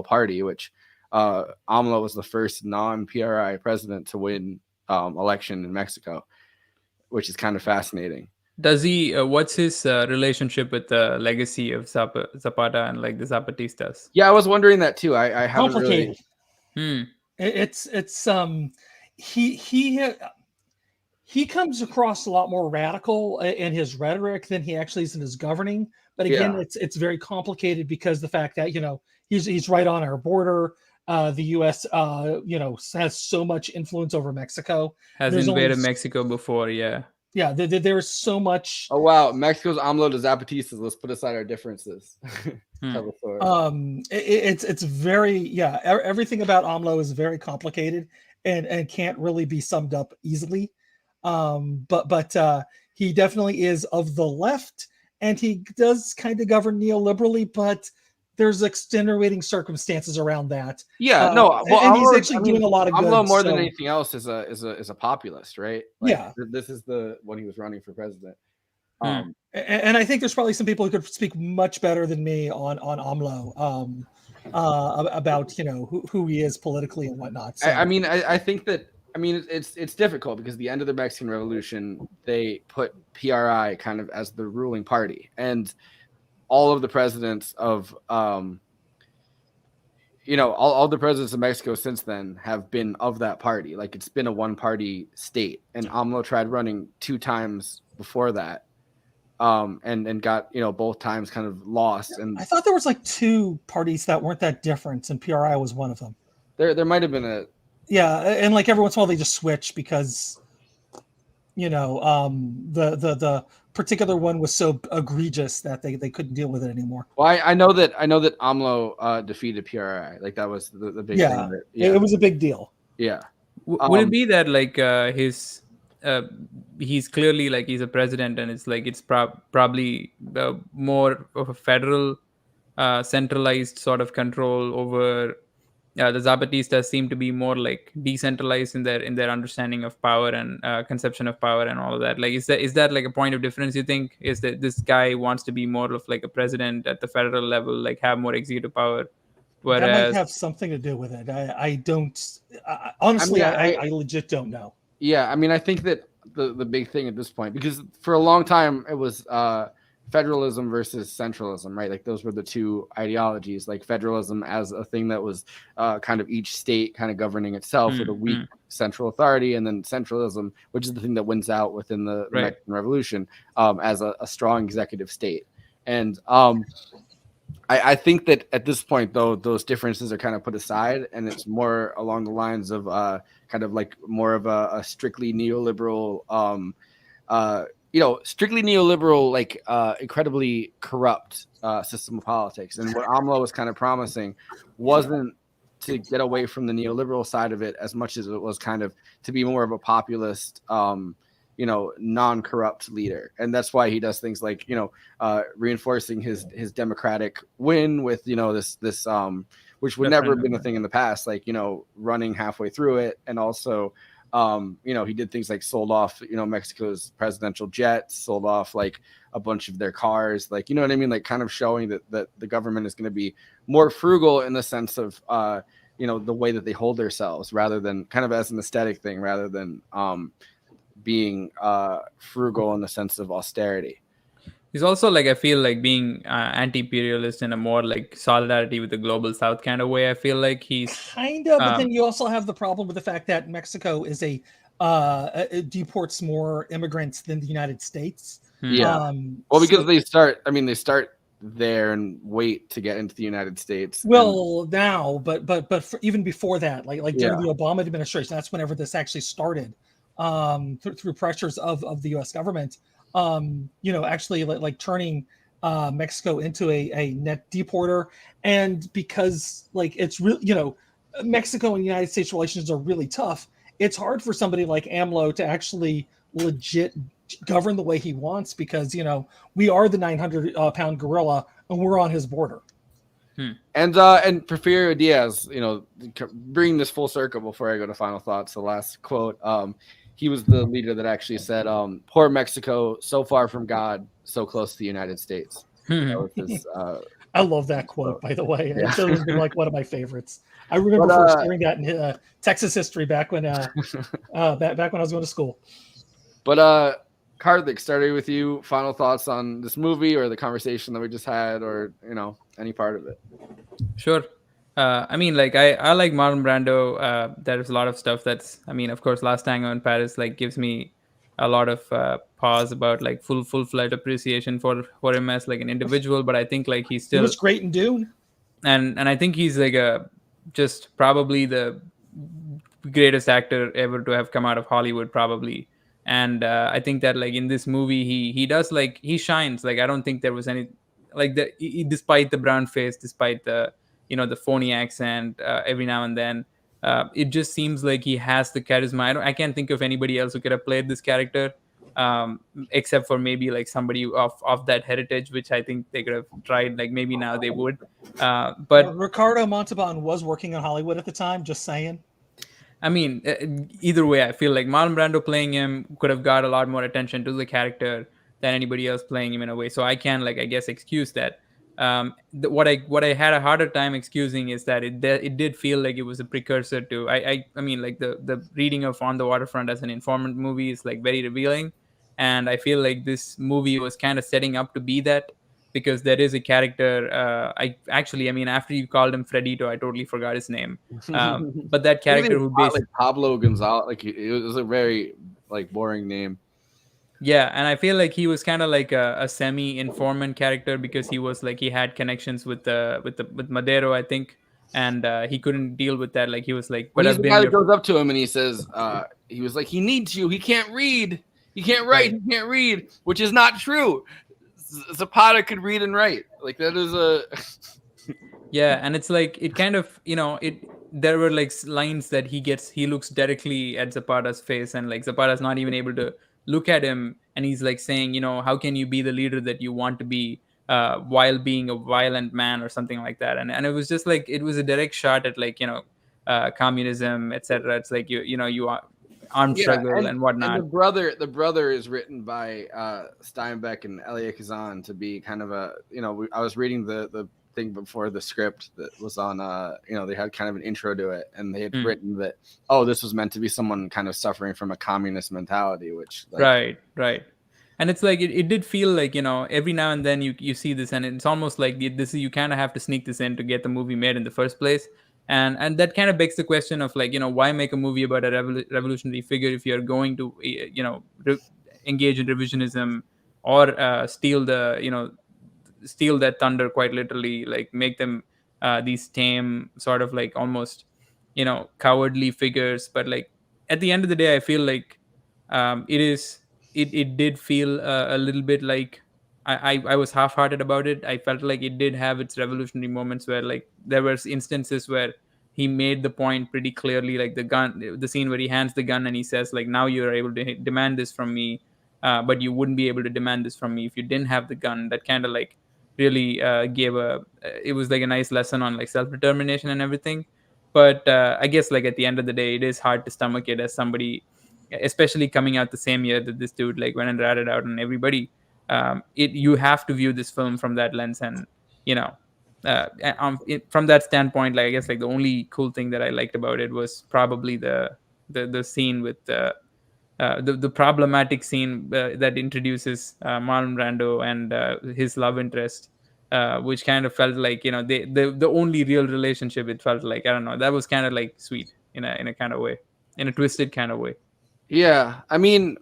party, which AMLO was the first non-PRI president to win election in Mexico, which is kind of fascinating. Does he? What's his relationship with the legacy of Zapata and like the Zapatistas? Yeah, I was wondering that too. I haven't complicated. Really. It's he comes across a lot more radical in his rhetoric than he actually is in his governing. But again, it's very complicated because the fact that he's right on our border. The U.S. Has so much influence over Mexico. Has invaded Mexico before, yeah. Yeah, there's so much. Oh wow, Mexico's AMLO to Zapatistas. Let's put aside our differences. It's very everything about AMLO is very complicated and can't really be summed up easily. But he definitely is of the left, and he does kind of govern neoliberally, but there's extenuating circumstances around that. Yeah, no. Well, and he's actually doing a lot of good. AMLO more than anything else is a populist, right? Like, yeah. This is when he was running for president. And I think there's probably some people who could speak much better than me on AMLO about who he is politically and whatnot. So. I think that it's difficult because the end of the Mexican Revolution, they put PRI kind of as the ruling party, and all of the presidents of all the presidents of Mexico since then have been of that party. Like, it's been a one-party state, and AMLO tried running 2 times before that, and got both times kind of lost. And I thought there was like 2 parties that weren't that different, and PRI was one of them. There might have been a and like every once in a while they just switch because the particular one was so egregious that they couldn't deal with it anymore. Well, I know that AMLO defeated PRI. Like, that was the big thing. It was a big deal. Yeah. Would it be that like he's clearly like he's a president, and it's like it's probably more of a federal centralized sort of control over. The Zapatistas seem to be more like decentralized in their understanding of power and conception of power and all of that. Like, is that like a point of difference, you think? Is that this guy wants to be more of like a president at the federal level, like have more executive power? Whereas that might have something to do with it. I don't honestly. I legit don't know. Yeah, I mean, I think that the big thing at this point, because for a long time it was federalism versus centralism, right? Like, those were the 2 ideologies. Like, federalism as a thing that was kind of each state kind of governing itself with a weak central authority, and then centralism, which is the thing that wins out within the Mexican Revolution, as a strong executive state. And I think that at this point, though, those differences are kind of put aside, and it's more along the lines of kind of like more of a strictly neoliberal, like incredibly corrupt system of politics. And what AMLO was kind of promising wasn't to get away from the neoliberal side of it as much as it was kind of to be more of a populist, non-corrupt leader. And that's why he does things like, reinforcing his democratic win with, this which would never have been a thing in the past, like, running halfway through it. And also, he did things like sold off, Mexico's presidential jets, sold off like a bunch of their cars, like, you know what I mean? Like, kind of showing that the government is going to be more frugal in the sense of, the way that they hold themselves, rather than kind of as an aesthetic thing, rather than being frugal in the sense of austerity. He's also like, I feel like being anti-imperialist in a more like solidarity with the global South kind of way. I feel like he's kind of, but then you also have the problem with the fact that Mexico is it deports more immigrants than the United States. Yeah. Well, because they start there and wait to get into the United States. Well, now, but even before that, like during the Obama administration, that's whenever this actually started, through pressures of the U.S. government. Actually like turning Mexico into a net deporter, and because like it's really, Mexico and United States relations are really tough. It's hard for somebody like AMLO to actually legit govern the way he wants, because we are the 900-pound gorilla and we're on his border. And Porfirio Diaz, bringing this full circle before I go to final thoughts, the last quote, he was the leader that actually said, poor Mexico, so far from God, so close to the United States. I love that quote, by the way. It's always been like one of my favorites. I remember first hearing that in Texas history back when back when I was going to school. But Karthik, starting with you, final thoughts on this movie or the conversation that we just had, or any part of it. Sure. I mean, like I like Marlon Brando. There's a lot of stuff that's, of course, Last Tango in Paris like gives me a lot of pause about like full-fledged appreciation for him as like an individual. But I think like he was great in Dune, and I think he's like just probably the greatest actor ever to have come out of Hollywood, probably. And I think that like in this movie he does like he shines. Like I don't think there was any like despite the brown face, despite the the phony accent every now and then, it just seems like he has the charisma. I can't think of anybody else who could have played this character, except for maybe like somebody of that heritage, which I think they could have tried. Like maybe now they would. But Ricardo Montalban was working in Hollywood at the time. Just saying. I mean, either way, I feel like Marlon Brando playing him could have got a lot more attention to the character than anybody else playing him in a way. So I can I guess excuse that. What I had a harder time excusing is that it did feel like it was a precursor to I mean like the reading of On the Waterfront as an informant movie is like very revealing, and I feel like this movie was kind of setting up to be that. because there is a character. I mean, after you called him Fredito, I totally forgot his name. But that character who basically like Pablo Gonzalez, like it was a very like boring name. Yeah, and I feel like he was kind of like a semi-informant character because he was like he had connections with Madero, I think, and he couldn't deal with that. Like he was like, Well, "But he's I've the been guy here." that goes up to him and he says, he was like, he needs you. He can't read. He can't write. He can't read, which is not true. Zapata could read and write. Like that is a. Yeah, and it's like it kind of there were like lines that he looks directly at Zapata's face, and like Zapata's not even able to look at him, and he's like saying, how can you be the leader that you want to be while being a violent man or something like that. And it was just like it was a direct shot at like communism, etc. It's like you are armed struggle and whatnot. And the brother is written by Steinbeck and Elia Kazan to be kind of a I was reading the thing before the script that was on they had kind of an intro to it, and they had written that this was meant to be someone kind of suffering from a communist mentality, which right. And it's like it did feel like every now and then you see this, and it's almost like you kind of have to sneak this in to get the movie made in the first place. And that kind of begs the question of like why make a movie about a revolutionary figure if you're going to engage in revisionism or steal that thunder, quite literally, like make them these tame sort of like almost cowardly figures. But like at the end of the day, I feel like it did feel a little bit like I was half-hearted about it. I felt like it did have its revolutionary moments where like there was instances where he made the point pretty clearly, like the scene where he hands the gun and he says like, now you're able to demand this from me, but you wouldn't be able to demand this from me if you didn't have the gun. That kind of like really it was like a nice lesson on like self-determination and everything. But I guess like at the end of the day, it is hard to stomach it as somebody, especially coming out the same year that this dude like went and ratted out on everybody. You have to view this film from that lens, and from that standpoint, like I guess like the only cool thing that I liked about it was probably the scene with the problematic scene that introduces Marlon Brando and his love interest, which kind of felt like the only real relationship. It felt like, I don't know, that was kind of like sweet in a kind of way, in a twisted kind of way. Yeah, I mean,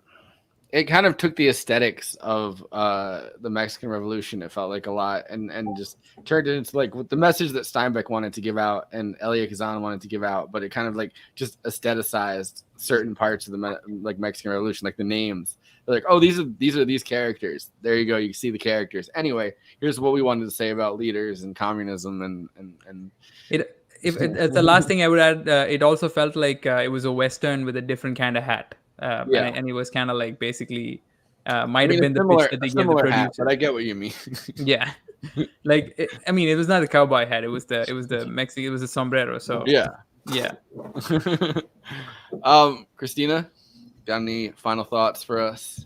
it kind of took the aesthetics of the Mexican Revolution. It felt like a lot, and just turned it into like what the message that Steinbeck wanted to give out and Elia Kazan wanted to give out, but it kind of like just aestheticized certain parts of the Mexican Revolution, like the names. They're like, these are these characters. There you go, you can see the characters. Anyway, here's what we wanted to say about leaders and communism and. The last thing I would add, it also felt like it was a Western with a different kind of hat. And it was kind of like basically might have been the pitch that they gave the producer. Hat, but I get what you mean. Yeah, like it was not a cowboy hat. It was the Mexican. It was a sombrero. So yeah. Christina, got any final thoughts for us?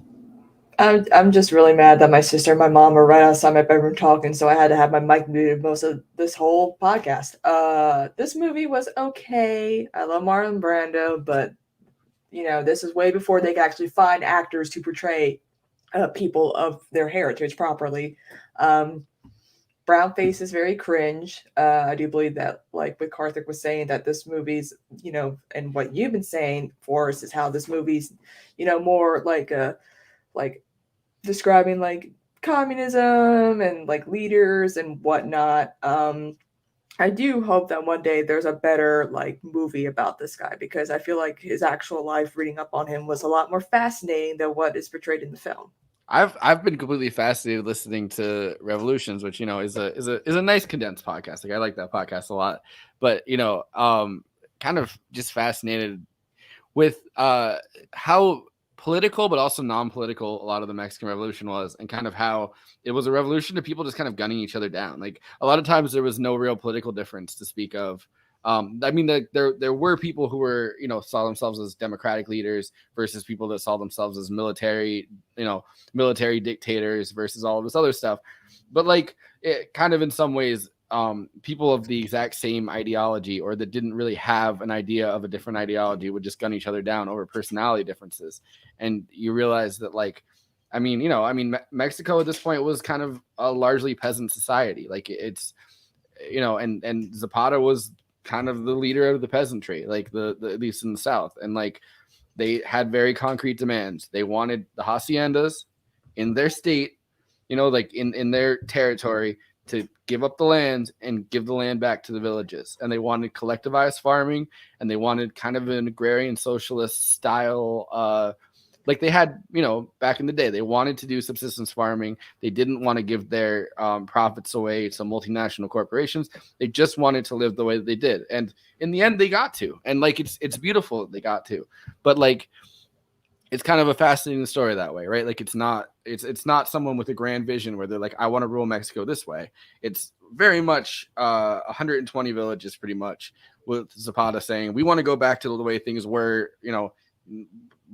I'm just really mad that my sister and my mom were right outside my bedroom talking, so I had to have my mic muted most of this whole podcast. This movie was okay. I love Marlon Brando, but this is way before they could actually find actors to portray people of their heritage properly. Brown face is very cringe. I do believe that, like what Karthik was saying, that this movie's, and what you've been saying, Forrest, is how this movie's, more like describing like communism and like leaders and whatnot. I do hope that one day there's a better like movie about this guy, because I feel like his actual life, reading up on him, was a lot more fascinating than what is portrayed in the film. I've been completely fascinated listening to Revolutions, which is a nice condensed podcast. Like I like that podcast a lot, but kind of just fascinated with how political but also non-political a lot of the Mexican Revolution was, and kind of how it was a revolution to people just kind of gunning each other down. Like a lot of times there was no real political difference to speak of. I mean, there were people who were, saw themselves as democratic leaders versus people that saw themselves as military dictators versus all of this other stuff. But like it kind of in some ways, people of the exact same ideology, or that didn't really have an idea of a different ideology, would just gun each other down over personality differences. And you realize that like I mean, Mexico at this point was kind of a largely peasant society. Like it's, and Zapata was kind of the leader of the peasantry, like at least in the South. And like they had very concrete demands. They wanted the haciendas in their state, like in their territory, to give up the land and give the land back to the villages. And they wanted collectivized farming, and they wanted kind of an agrarian socialist style, like they had, back in the day. They wanted to do subsistence farming. They didn't want to give their profits away to multinational corporations. They just wanted to live the way that they did. And in the end, they got to. And like it's beautiful that they got to. But like it's kind of a fascinating story that way, right? Like it's not someone with a grand vision where they're like, I want to rule Mexico this way. It's very much 120 villages pretty much, with Zapata saying, we want to go back to the way things were,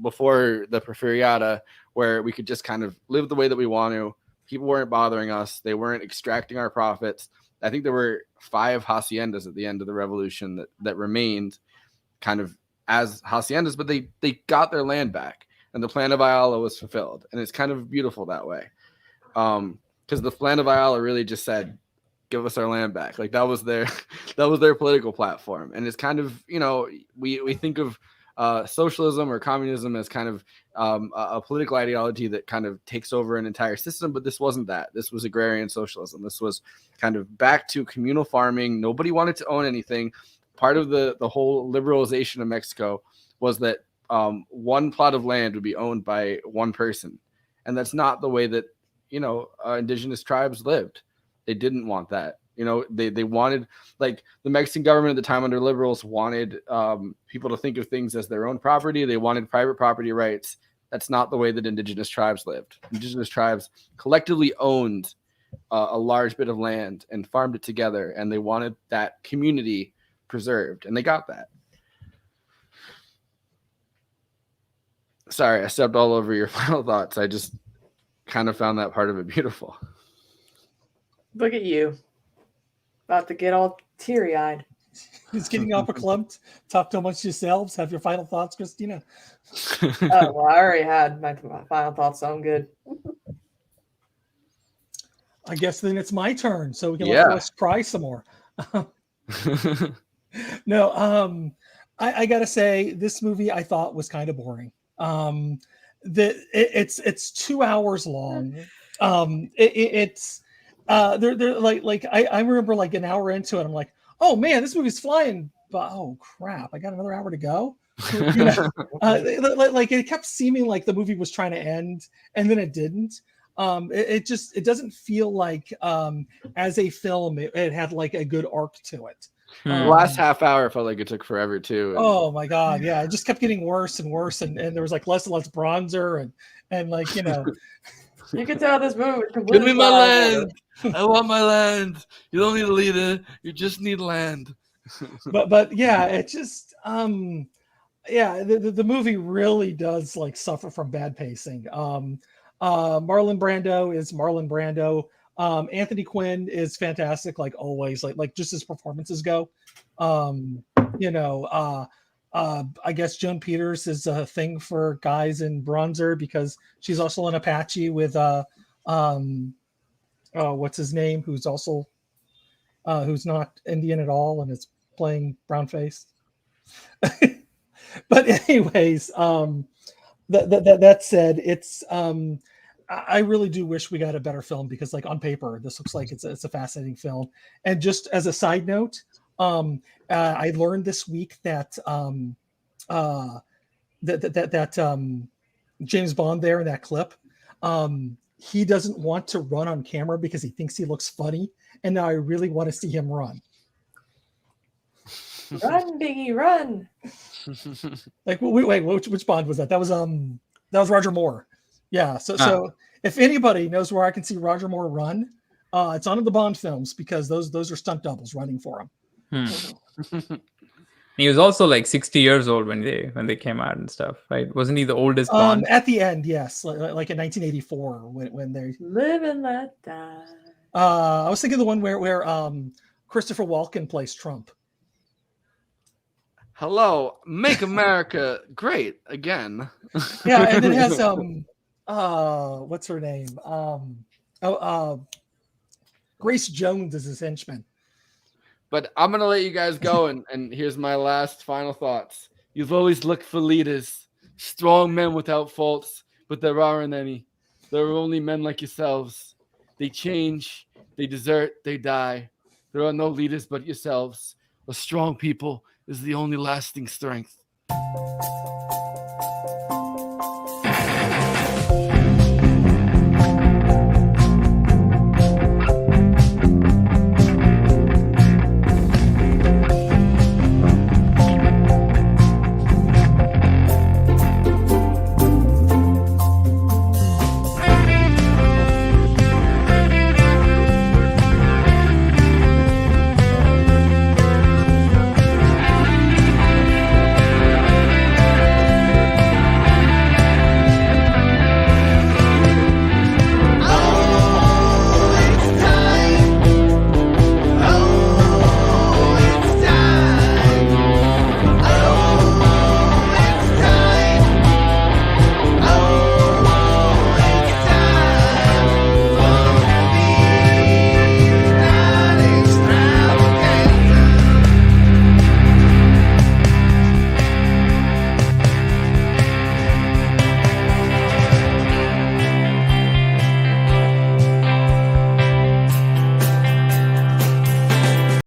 before the Porfiriata, where we could just kind of live the way that we want to. People weren't bothering us. They weren't extracting our profits. I think there were 5 haciendas at the end of the revolution that remained kind of as haciendas, but they got their land back, and the Plan of Ayala was fulfilled. And it's kind of beautiful that way. Because the Plan of Ayala really just said, give us our land back. Like that was their political platform. And it's kind of, we think of socialism or communism as kind of a political ideology that kind of takes over an entire system, but this wasn't that. This was agrarian socialism. This was kind of back to communal farming. Nobody wanted to own anything. Part of the whole liberalization of Mexico was that one plot of land would be owned by one person, and that's not the way that indigenous tribes lived. They didn't want that. They wanted, like the Mexican government at the time under liberals wanted people to think of things as their own property. They wanted private property rights. That's not the way that indigenous tribes lived. Indigenous tribes collectively owned a large bit of land and farmed it together, and they wanted that community preserved, and they got that. Sorry, I stepped all over your final thoughts. I just kind of found that part of it beautiful. Look at you. About to get all teary-eyed. He's getting off a clump. Talk amongst yourselves. Have your final thoughts, Christina. Oh, well, I already had my final thoughts, so I'm good. I guess then it's my turn, so we can let us cry some more. No, I gotta say, this movie I thought was kind of boring. It's 2 hours long. It's they're like I remember like an hour into it, I'm like, oh man, this movie's flying, but oh crap, I got another hour to go. Like it kept seeming like the movie was trying to end, and then it didn't. It doesn't feel like as a film it had like a good arc to it. The last half hour felt like it took forever too. Oh my god, yeah, it just kept getting worse and worse, and there was like less and less bronzer and like you can tell this movie. Give me my land. I want my land. You don't need a leader. You just need land. but yeah, it just the movie really does like suffer from bad pacing. Marlon Brando is Marlon Brando. Anthony Quinn is fantastic, like always, like just his performances go. I guess Joan Peters is a thing for guys in bronzer because she's also an Apache with what's his name, who's also who's not Indian at all and is playing brownface. But anyways, that said, it's I really do wish we got a better film because, like, on paper, this looks like it's a fascinating film. And just as a side note, I learned this week that James Bond there in that clip, he doesn't want to run on camera because he thinks he looks funny, and now I really want to see him run. Run, Biggie, run! Like, wait, which Bond was that? That was Roger Moore. Yeah, so if anybody knows where I can see Roger Moore run, it's on the Bond films because those are stunt doubles running for him. He was also like 60 years old when they came out and stuff, right? Wasn't he the oldest Bond? At the end, yes, like in 1984 when they live and let die. I was thinking the one where Christopher Walken plays Trump. Hello, make America great again. Yeah, and it has what's her name? Grace Jones is his henchman. But I'm gonna let you guys go, and here's my last final thoughts. You've always looked for leaders, strong men without faults, but there aren't any. There are only men like yourselves. They change, they desert, they die. There are no leaders but yourselves. A strong people is the only lasting strength.